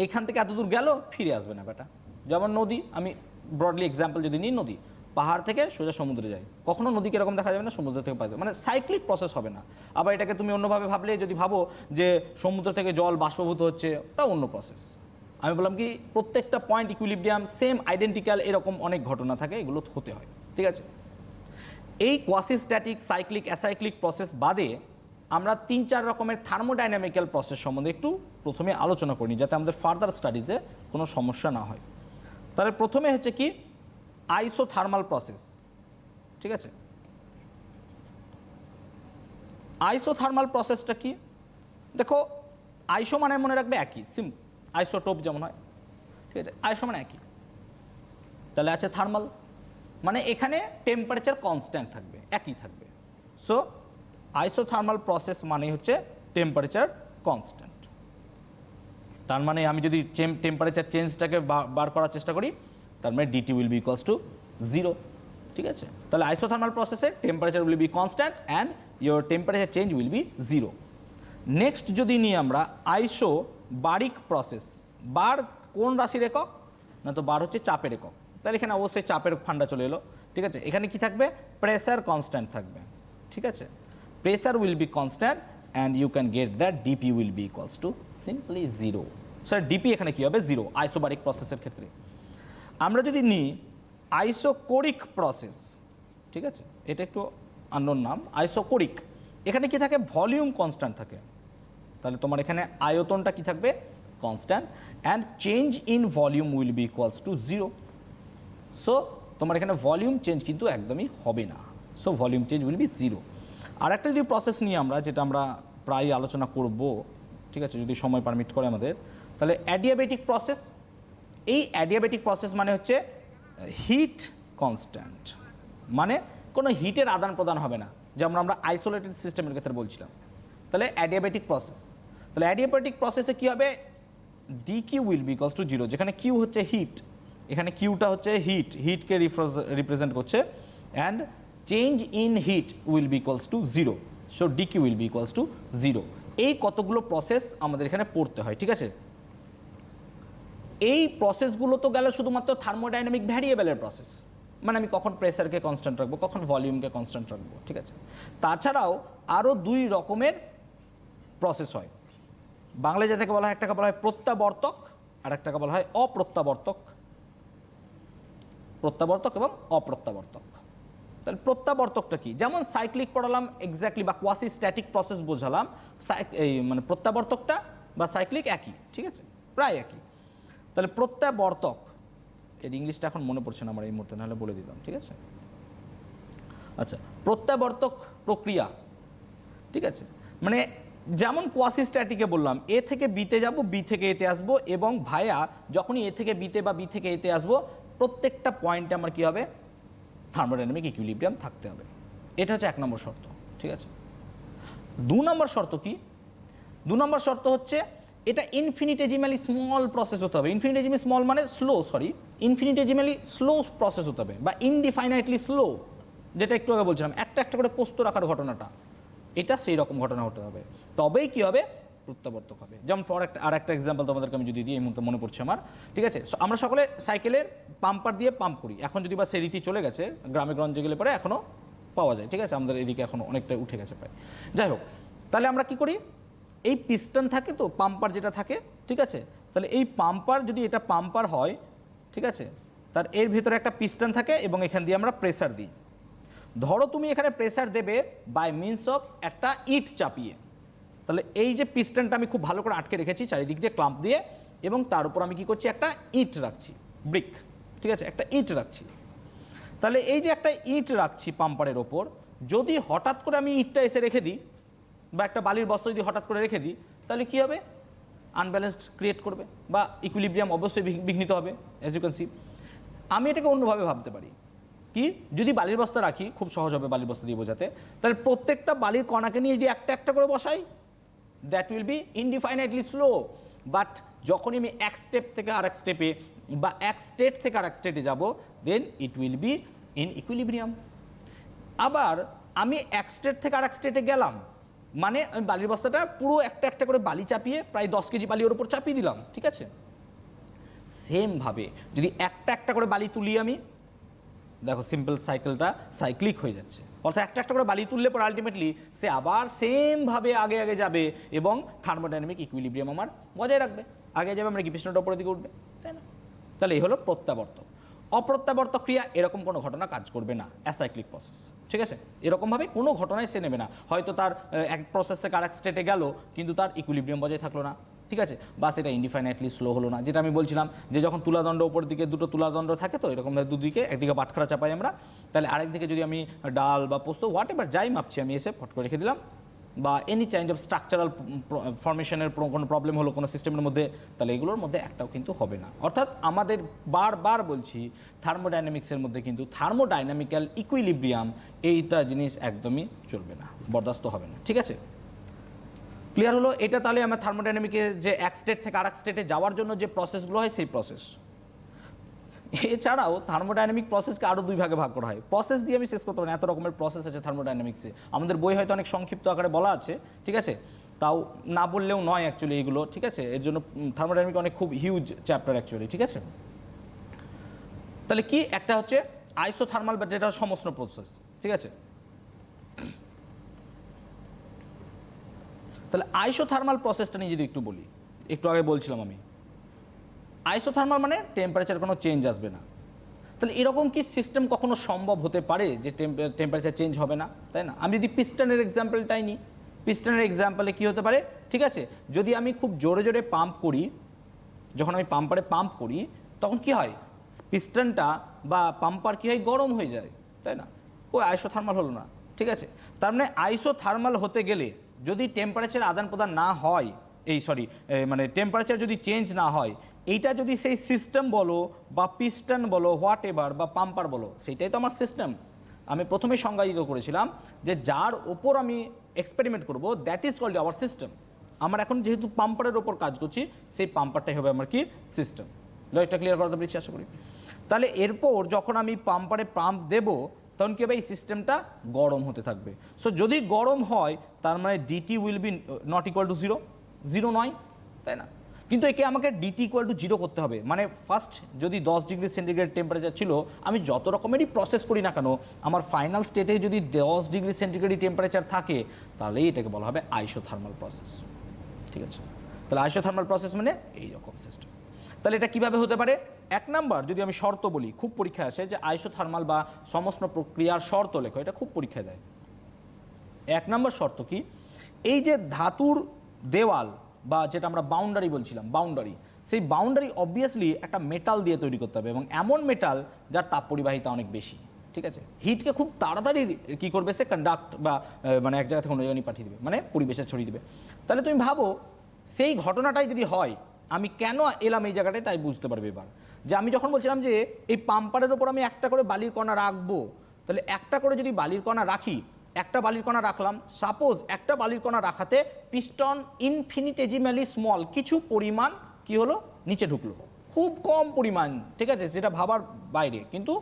এখান থেকে এত দূর গেল ফিরে আসবে না বেটা। যেমন নদী, আমি ব্রডলি এক্সাম্পল যদি নিই, নদী পাহাড় থেকে সোজা সমুদ্রে যায়, কখনো নদীকে এরকম দেখা যাবে না সমুদ্র থেকে পাওয়া যাবে, মানে সাইক্লিক প্রসেস হবে না। আবার এটাকে তুমি অন্যভাবে ভাবলে, যদি ভাবো যে সমুদ্র থেকে জল বাষ্পভূত হচ্ছে, ওটা অন্য প্রসেস। আমি বললাম কি প্রত্যেকটা পয়েন্ট ইকুইলিব্রিয়াম সেম আইডেন্টিক্যাল, এরকম অনেক ঘটনা থাকে, এগুলো হতে হয়, ঠিক আছে। এই quasi static, cyclic, acyclic process বাদে আমরা 3-4 রকমের থার্মোডাইনামিক্যাল প্রসেস সম্বন্ধে একটু প্রথমে আলোচনা করি, যাতে আমাদের ফার্দার স্টাডিজে কোনো সমস্যা না হয়। তাহলে প্রথমে হচ্ছে কি আইসোথার্মাল প্রসেস, ঠিক আছে। আইসোথার্মাল প্রসেসটা কি? দেখো, আইসো মানে মনে রাখবে একই, আইসোটোপ যেমন হয়, ঠিক আছে, আইসো মানে একই। তাহলে আছে থার্মাল, মানে এখানে টেম্পারেচার কনস্ট্যান্ট থাকবে, একই থাকবে। সো আইসোথার্মাল প্রসেস মানে হচ্ছে টেম্পারেচার কনস্ট্যান্ট। তার মানে আমি যদি টেম্পারেচার চেঞ্জটাকে বার করার চেষ্টা করি, তার মানে DT will be equals to 0, ঠিক আছে। তাহলে আইসোথার্মাল প্রসেসে temperature will be constant and your temperature change will be 0। Next যদি নিই আমরা আইসো বারিক প্রসেস, বার কোন রাশির একক, না তো বার হচ্ছে চাপের একক, তাহলে এখানে অবশ্যই চাপের ফান্ডা চলে এলো, ঠিক আছে। এখানে কি থাকবে, প্রেসার কনস্ট্যান্ট থাকবে, ঠিক আছে। Pressure will be constant and you can get that DP will be equals to simply 0। Sir DP এখানে কি হবে, 0 আইসোবারিক প্রসেসের ক্ষেত্রে। আমরা যদি নিই আইসোকোরিক প্রসেস, ঠিক আছে, এটা একটু আননোন নাম, আইসোকোরিক, এখানে কি থাকে, ভলিউম কনস্ট্যান্ট থাকে, তাহলে তোমার এখানে আয়তনটা কি থাকবে, constant, and change in volume will be equals to 0। So তোমার এখানে ভলিউম চেঞ্জ কিন্তু একদমই হবে না, so volume change will be 0। আর একটা যদি প্রসেস নিয়ে আমরা, যেটা আমরা প্রায় আলোচনা করব, ঠিক আছে, যদি সময় পারমিট করে আমাদের, তাহলে অ্যাডিয়াবেটিক প্রসেস। এই অ্যাডিয়াবেটিক প্রসেস মানে হচ্ছে হিট কনস্ট্যান্ট, মানে কোনো হিটের আদান প্রদান হবে না, যেমন আমরা আইসোলেটেড সিস্টেমের ক্ষেত্রে বলছিলাম। তাহলে অ্যাডিয়াবেটিক প্রসেস, তাহলে অ্যাডিয়াবেটিক প্রসেসে কী হবে, D Q will be equals to 0, যেখানে কিউ হচ্ছে হিট, এখানে কিউটা হচ্ছে হিটকে রিপ্রেজেন্ট করছে, and change in heat will be equals to 0, so D Q will be equals to 0। এই কতগুলো প্রসেস আমাদের এখানে পড়তে হয়, ঠিক আছে। এই প্রসেসগুলো তো গেল শুধুমাত্র থার্মোডাইনামিক ভ্যারিয়েবলের প্রসেস, মানে আমি কখন প্রেসারকে কনস্ট্যান্ট রাখবো, কখন ভলিউমকে কনস্ট্যান্ট রাখবো, ঠিক আছে। তাছাড়াও আরও 2 রকমের প্রসেস হয়, বাংলায় যেটাকে বলা হয়, একটাকে বলা হয় প্রত্যাবর্তক আর একটাকে বলা হয় অপ্রত্যাবর্তক, প্রত্যাবর্তক এবং অপ্রত্যাবর্তক, তাহলে প্রত্যাবর্তকটা কি, যেমন সাইক্লিক পড়ালাম এক্স্যাক্টলি, বা কোয়াসি স্ট্যাটিক প্রসেস বোঝালাম, এই মানে প্রত্যাবর্তকটা বা সাইক্লিক একই, ঠিক আছে, প্রায় একই। তাহলে প্রত্যাবর্তক, এর ইংলিশটা এখন মনে পড়ছে না আমার এই মুহূর্তে, নাহলে বলে দিতাম, ঠিক আছে। আচ্ছা, প্রত্যাবর্তক প্রক্রিয়া, ঠিক আছে, মানে যেমন কোয়াসি স্ট্যাটিকে বললাম এ থেকে বিতে যাব, বি থেকে এতে আসবো, এবং ভায়া যখনই এ থেকে বিতে বা বি থেকে এতে আসবো প্রত্যেকটা পয়েন্টে আমার কী হবে, থার্মোডাইনামিক ইকুইলিব্রিয়াম থাকতে হবে। এটা হচ্ছে 1 নম্বর শর্ত, ঠিক আছে। 2 নম্বর শর্ত কি, 2 নম্বর শর্ত হচ্ছে এটা ইনফিনিটেজিম্যালি স্মল প্রসেস হতে হবে। ইনফিনিটেজিম্যালি স্মল মানে স্লো, ইনফিনিটেজিম্যালি স্লো প্রসেস হতে হবে, বা ইনডিফাইনাইটলি স্লো, যেটা একটু আগে বলছিলাম একটা একটা করে পোস্ত রাখার ঘটনাটা, এটা সেই রকম ঘটনা হতে হবে, তবেই কি হবে, প্রত্যাবর্তক হবে। যেমন আর একটা এক্সাম্পল তোমাদেরকে আমি যদি দিই, এই মুহূর্তে মনে পড়ছে আমার, ঠিক আছে। আমরা সকলে সাইকেলের পাম্পার দিয়ে পাম্প করি, এখন যদি বা সেই রীতি চলে গেছে, গ্রামে গঞ্জে গেলে পরে এখনও পাওয়া যায়, ঠিক আছে, আমাদের এদিকে এখনও অনেকটা উঠে গেছে প্রায়। যাই হোক, তাহলে আমরা কি করি, এই পিস্টন থাকে তো, পাম্পার যেটা থাকে, ঠিক আছে, তাহলে এই পাম্পার যদি এটা পাম্পার হয়, ঠিক আছে, তার এর ভিতরে একটা পিস্টন থাকে এবং এখান দিয়ে আমরা প্রেসার দিই। ধরো তুমি এখানে প্রেসার দেবে বাই মিনস অফ একটা ইট চাপিয়ে, তাহলে এই যে পিস্টনটা আমি খুব ভালো করে আটকে রেখেছি চারিদিক দিয়ে ক্লাম্প দিয়ে, এবং তার উপর আমি কি করছি, একটা ইট রাখছি, ব্রিক, ঠিক আছে, একটা ইট রাখছি। তাহলে এই যে একটা ইট রাখছি পাম্পারের ওপর, যদি হঠাৎ করে আমি ইটটা এসে রেখে দিই, বা একটা বালির বস্তা যদি হঠাৎ করে রেখে দিই, তাহলে কি হবে, আনব্যালেন্সড ক্রিয়েট করবে, বা ইকুইলিব্রিয়াম অবশ্যই বিঘ্নিত হবে, অ্যাজ ইউ ক্যান সি। আমি এটাকে অন্যভাবে ভাবতে পারি, কি, যদি বালির বস্তা রাখি, খুব সহজ হবে বালির বস্তা দিয়ে বোঝাতে, তাহলে প্রত্যেকটা বালির কণাকে নিয়ে যদি একটা একটা করে বসাই, that will be indefinitely slow. But যখনই আমি এক স্টেপ থেকে আরেক স্টেপে, বা এক স্টেট থেকে আরেক স্টেটে যাব, then it will be in equilibrium. আবার আমি এক স্টেট থেকে আরেক স্টেটে গেলাম, মানে আমি বালির বস্তাটা পুরো একটা একটা করে বালি চাপিয়ে, প্রায় 10 কেজি বালি ওর উপর চাপিয়ে দিলাম, ঠিক আছে। সেমভাবে যদি একটা একটা করে বালি তুলি আমি, দেখো সিম্পল সাইকেলটা সাইক্লিক হয়ে যাচ্ছে, অর্থাৎ একটা একটা করে বালি তুললে পর আলটিমেটলি সে আবার সেমভাবে আগে আগে যাবে, এবং থার্মোডাইনামিক ইকুইলিব্রিয়াম আমার বজায় রাখবে, আগে যাবে, আমরা কি পিস্টনটা উপরের দিকে উঠবে, তাই না। তাহলে এই হলো প্রত্যাবর্তক। অপ্রত্যাবর্তক ক্রিয়া এরকম কোনো ঘটনা কাজ করবে না, অ্যাসাইক্লিক প্রসেস, ঠিক আছে, এরকমভাবে কোনো ঘটনায় সে নেবে না, হয়তো তার এক প্রসেস থেকে আরেক স্টেটে গেল কিন্তু তার ইকুইলিব্রিয়াম বজায় থাকলো না, ঠিক আছে, বা সেটা ইনডিফাইনাইটলি স্লো হলো না, যেটা আমি বলছিলাম যে যখন তুলাদণ্ড উপর দিকে দুটো তুলাদণ্ড থাকে, তো এরকমভাবে দুদিকে, একদিকে বাটখারা চাপাই আমরা, তাহলে আরেকদিকে যদি আমি ডাল বা পোস্ত হোয়াট এভার যাই মাপছি আমি এসে ফট করে রেখে দিলাম, বা এনি চেঞ্জ অফ স্ট্রাকচারাল ফরমেশনের কোনো প্রবলেম হলো কোনো সিস্টেমের মধ্যে, তাহলে এগুলোর মধ্যে একটাও কিন্তু হবে না। অর্থাৎ আমাদের বারবার বলছি, থার্মোডাইনামিক্সের মধ্যে কিন্তু থার্মোডাইনামিক্যাল ইকুইলিব্রিয়াম এইটা জিনিস একদমই চলবে না, বরদাস্ত হবে না, ঠিক আছে। ক্লিয়ার হলো এটা। তাহলে আমার থার্মোডাইনামিকের যে এক স্টেট থেকে আরেক স্টেটে যাওয়ার জন্য যে প্রসেসগুলো হয় সেই প্রসেস। এছাড়াও থার্মোডাইনামিক প্রসেসকে আরও 2 ভাগে ভাগ করা হয়, প্রসেস দিয়ে আমি শেষ করতে পারি না, এত রকমের প্রসেস আছে থার্মোডাইনামিক্সে, আমাদের বই হয়তো অনেক সংক্ষিপ্ত আকারে বলা আছে, ঠিক আছে, তাও না বললেও নয় অ্যাকচুয়ালি এইগুলো, ঠিক আছে, এর জন্য থার্মোডাইনামিক অনেক খুব হিউজ চ্যাপ্টার অ্যাকচুয়ালি, ঠিক আছে। তাহলে কি, একটা হচ্ছে আইসোথার্মাল, বা যেটা সমস্ত প্রসেস, ঠিক আছে। তাহলে আইসোথার্মাল প্রসেসটা নিয়ে যদি একটু বলি, একটু আগে বলছিলাম আমি, আইসোথার্মাল মানে টেম্পারেচার কোনো চেঞ্জ আসবে না। তাহলে এরকম কি সিস্টেম কখনো সম্ভব হতে পারে যে টেম্পারেচার চেঞ্জ হবে না, তাই না। আমি যদি পিস্টনের এক্সাম্পলটাই নিই, পিস্টনের এক্সাম্পলে কি হতে পারে, ঠিক আছে, যদি আমি খুব জোরে জোরে পাম্প করি, যখন আমি পাম্পারে পাম্প করি তখন কি হয়, পিস্টনটা বা পাম্পার কি হয়, গরম হয়ে যায়, তাই না, কই আইসোথার্মাল হলো না, ঠিক আছে। তার মানে আইসোথার্মাল হতে গেলে যদি টেম্পারেচার আদান প্রদান না হয়, মানে টেম্পারেচার যদি চেঞ্জ না হয়, এইটা যদি সেই সিস্টেম বলো বা পিস্টন বলো হোয়াট এভার বা পাম্পার বলো, সেইটাই তো আমার সিস্টেম। আমি প্রথমে সংজ্ঞায়িত করেছিলাম যে যার ওপর আমি এক্সপেরিমেন্ট করব that is called our system. আমরা এখন যেহেতু পাম্পারের ওপর কাজ করছি, সেই পাম্পারটাই হবে আমার কি, সিস্টেম। এটা ক্লিয়ার করতে পেরেছি আশা করি। তাহলে এরপর যখন আমি পাম্পারে পাম্প দেব, তখন কী হবে, এই সিস্টেমটা গরম হতে থাকবে। সো যদি গরম হয় তার মানে DT will be not equal to zero, zero নয়, তাই না। কিন্তু একে আমাকে ডিটি ইকুয়াল টু জিরো করতে হবে, মানে ফার্স্ট যদি 10 ডিগ্রি সেন্টিগ্রেড টেম্পারেচার ছিল, আমি যত রকমেরই প্রসেস করি না কেন, আমার ফাইনাল স্টেটে যদি 10 ডিগ্রি সেন্টিগ্রেড টেম্পারেচার থাকে, তাহলেই এটাকে বলা হবে আইসোথার্মাল প্রসেস, ঠিক আছে। তাহলে আইসোথার্মাল প্রসেস মানে এইরকম সিস্টেম। তাহলে এটা কিভাবে হতে পারে? 1 নাম্বার যদি আমি শর্ত বলি, খুব পরীক্ষায় আসে যে আইসোথার্মাল বা সমস্ত প্রক্রিয়ার শর্ত লেখো, এটা খুব পরীক্ষায় দেয়। 1 নাম্বার শর্ত কি? এই যে ধাতুর দেওয়াল বা যেটা আমরা বাউন্ডারি বলছিলাম, বাউন্ডারি, সেই বাউন্ডারি অবভিয়াসলি একটা মেটাল দিয়ে তৈরি করতে হবে, এবং এমন মেটাল যার তাপ পরিবাহিতা অনেক বেশি, ঠিক আছে? হিটকে খুব তাড়াতাড়ি কি করবে সে, কন্ডাক্ট বা মানে এক জায়গা থেকে অন্য জায়গায় পাঠিয়ে দেবে, মানে পরিবেশে ছড়িয়ে দেবে। তাহলে তুমি ভাবো সেই ঘটনাটাই যদি হয়, আমি কেন এলাম এই জায়গাটায় তাই বুঝতে পারবে এবার। যে আমি যখন বলছিলাম যে এই পাম্পারের ওপর আমি একটা করে বালির কণা রাখবো, তাহলে একটা করে যদি বালির কণা রাখি, একটা বালির কণা রাখলাম, সাপোজ একটা বালির কণা রাখাতে পিস্টন ইনফিনিটেজিম্যালি স্মল কিছু পরিমাণ কি হলো, নিচে ঢুকলো, খুব কম পরিমাণ, ঠিক আছে, যেটা ভাবার বাইরে, কিন্তু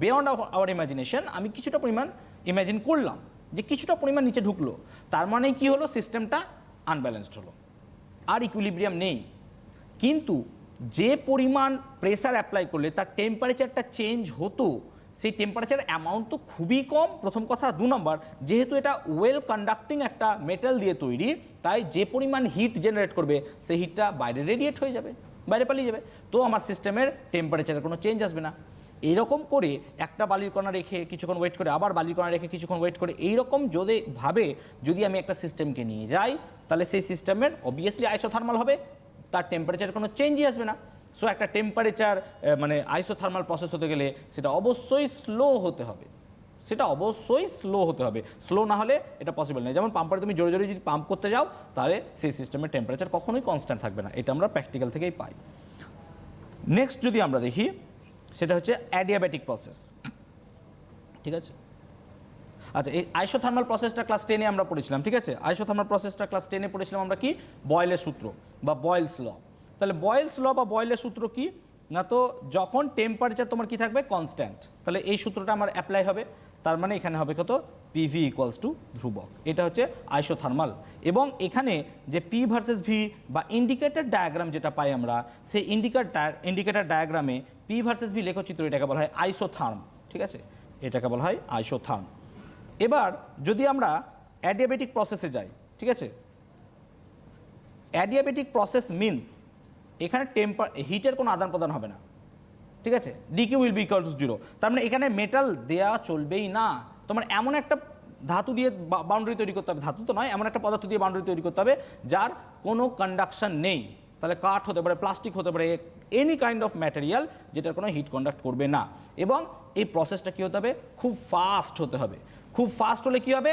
বিয়ন্ড আওয়ার ইমাজিনেশন আমি কিছুটা পরিমাণ ইমাজিন করলাম যে কিছুটা পরিমাণ নিচে ঢুকলো, তার মানে কি হলো, সিস্টেমটা আনব্যালেন্সড হলো, আর ইকুইলিব্রিয়াম নেই। কিন্তু যে পরিমাণ প্রেসার অ্যাপ্লাই করলে তার টেম্পারেচারটা চেঞ্জ হতো, সেই টেম্পারেচার অ্যামাউন্ট তো খুবই কম, প্রথম কথা। 2 নম্বর, যেহেতু এটা ওয়েল কন্ডাক্টিং একটা মেটাল দিয়ে তৈরি, তাই যে পরিমাণ হিট জেনারেট করবে সেই হিটটা বাইরে রেডিয়েট হয়ে যাবে, বাইরে পালিয়ে যাবে, তো আমার সিস্টেমের টেম্পারেচারের কোনো চেঞ্জ আসবে না। এইরকম করে একটা বালির কণা রেখে কিছুক্ষণ ওয়েট করে, আবার বালির কণা রেখে কিছুক্ষণ ওয়েট করে, এইরকম যদি ভাবে যদি আমি একটা সিস্টেমকে নিয়ে যাই, তাহলে সেই সিস্টেমের অবভিয়াসলি আইসোথার্মাল হবে, তার টেম্পারেচার কোনো চেঞ্জই আসবে না। সো একটা টেম্পারেচার মানে আইসোথার্মাল প্রসেস হতে গেলে সেটা অবশ্যই স্লো হতে হবে, সেটা অবশ্যই স্লো হতে হবে, স্লো না হলে এটা পসিবল নয়। যেমন পাম্পারে তুমি জোরে জোরে যদি পাম্প করতে যাও, তাহলে সেই সিস্টেমের টেম্পারেচার কখনোই কনস্ট্যান্ট থাকবে না, এটা আমরা প্র্যাকটিক্যাল থেকেই পাই। নেক্সট যদি আমরা দেখি, সেটা হচ্ছে অ্যাডিয়াব্যাটিক প্রসেস, ঠিক আছে? আচ্ছা, এই আইসোথার্মাল প্রসেসটা ক্লাস 10-এ আমরা পড়েছিলাম, ঠিক আছে? আইসোথার্মাল প্রসেসটা ক্লাস 10-এ পড়েছিলাম আমরা কি, বয়েলের সূত্র বা বয়েলস ল। তাহলে বয়েলস ল বা বয়েলের সূত্র কি না, তো যখন টেম্পারেচার তোমার কি থাকবে, কনস্ট্যান্ট, তাহলে এই সূত্রটা আমার অ্যাপ্লাই হবে, তার মানে এখানে হবে কত, পিভি ইকুয়ালস টু ধ্রুবক, এটা হচ্ছে আইসোথার্মাল। এবং এখানে যে পি ভার্সেস ভি বা ইন্ডিকেটর ডায়াগ্রাম যেটা পাই আমরা, সেই ইন্ডিকেটর ডায়াগ্রামে পি ভার্সেস ভি লেখচিত্র, এটাকে বলা হয় আইসোথার্ম, ঠিক আছে, এটাকে বলা হয় আইসোথার্ম। এবার যদি আমরা অ্যাডিয়াবেটিক প্রসেসে যাই, ঠিক আছে, অ্যাডিয়াবেটিক প্রসেস মিনস এখানে হিটের কোনো আদান প্রদান হবে না, ঠিক আছে, DQ will be equal to 0, তার মানে এখানে মেটাল দেয়া চলবেই না, তোমার এমন একটা ধাতু দিয়ে বাউন্ডারি তৈরি করতে হবে, ধাতু তো নয়, এমন একটা পদার্থ দিয়ে বাউন্ডারি তৈরি করতে হবে যার কোনো কন্ডাকশন নেই, তাহলে কাঠ হতে পারে, প্লাস্টিক হতে পারে, এনি কাইন্ড অফ ম্যাটেরিয়াল যেটার কোনো হিট কন্ডাক্ট করবে না। এবং এই প্রসেসটা কী হতে হবে, খুব ফাস্ট হতে হবে, খুব ফাস্ট হলে কী হবে,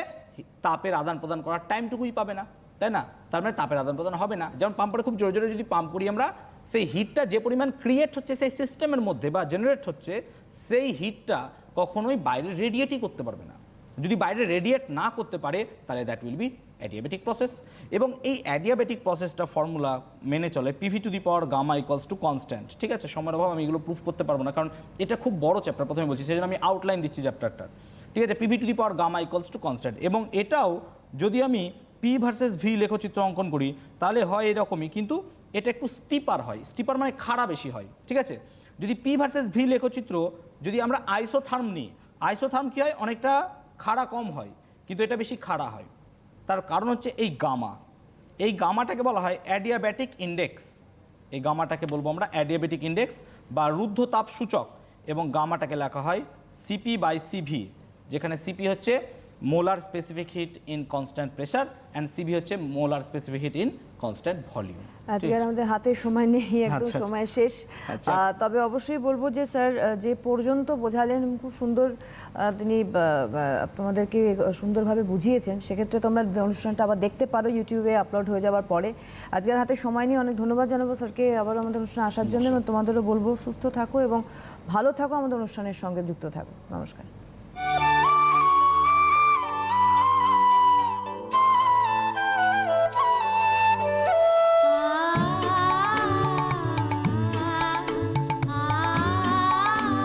তাপের আদান প্রদান করার টাইমটুকুই পাবে না, তাই না? তার মানে তাপের আদান প্রদান হবে না। যেমন পাম্পারে খুব জোরে জোরে যদি পাম্প করি আমরা, সেই হিটটা যে পরিমাণ ক্রিয়েট হচ্ছে সেই সিস্টেমের মধ্যে বা জেনারেট হচ্ছে, সেই হিটটা কখনোই বাইরে রেডিয়েটই করতে পারবে না। যদি বাইরে রেডিয়েট না করতে পারে, তাহলে that will be adiabatic process. এবং এই অ্যাডিয়াবেটিক প্রসেসটা ফর্মুলা মেনে চলে PV to the power gamma equals to constant, ঠিক আছে? সময়ের অভাব আমি এগুলো প্রুফ করতে পারবো না, কারণ এটা খুব বড় চ্যাপ্টার, প্রথমে বলছি, সেই জন্য আমি আউটলাইন দিচ্ছি চ্যাপ্টারটা, ঠিক আছে? PV to the power gamma equals to constant. এবং এটাও যদি আমি পি ভার্সেস ভি লেখচিত্র অঙ্কন করি, তাহলে হয় এরকমই, কিন্তু এটা একটু স্টিপার হয়, স্টিপার মানে খাড়া বেশি হয়, ঠিক আছে? যদি পি ভার্সেস ভি লেখচিত্র যদি আমরা আইসোথার্ম নিই, আইসোথার্ম কী হয়, অনেকটা খাড়া কম হয়, কিন্তু এটা বেশি খাড়া হয়। তার কারণ হচ্ছে এই গামা, এই গামাটাকে বলা হয় অ্যাডিয়াব্যাটিক ইন্ডেক্স, এই গামাটাকে বলবো আমরা অ্যাডিয়াবেটিক ইন্ডেক্স বা রুদ্ধ তাপ সূচক, এবং গামাটাকে লেখা হয় সিপি বাই সিভি, যেখানে সিপি হচ্ছে molar specific heat in constant pressure and CV হচ্ছে molar specific heat in constant volume. আজকে আর আমাদের হাতে সময় নেই, একদম সময় শেষ। তবে অবশ্যই বলবো যে স্যার যে পর্যন্ত বোঝালেন খুব সুন্দর, তিনি তোমাদেরকে সুন্দরভাবে বুঝিয়েছেন, সেক্ষেত্রে তোমরা অনুষ্ঠানটা আবার দেখতে পারো ইউটিউবে আপলোড হয়ে যাওয়ার পরে। আজকের হাতে সময় নিয়ে অনেক ধন্যবাদ জানাবো স্যারকে আবার আমাদের অনুষ্ঠানে আসার জন্য, এবং তোমাদেরও বলবো সুস্থ থাকো এবং ভালো থাকো, আমাদের অনুষ্ঠানের সঙ্গে যুক্ত থাকো। নমস্কার।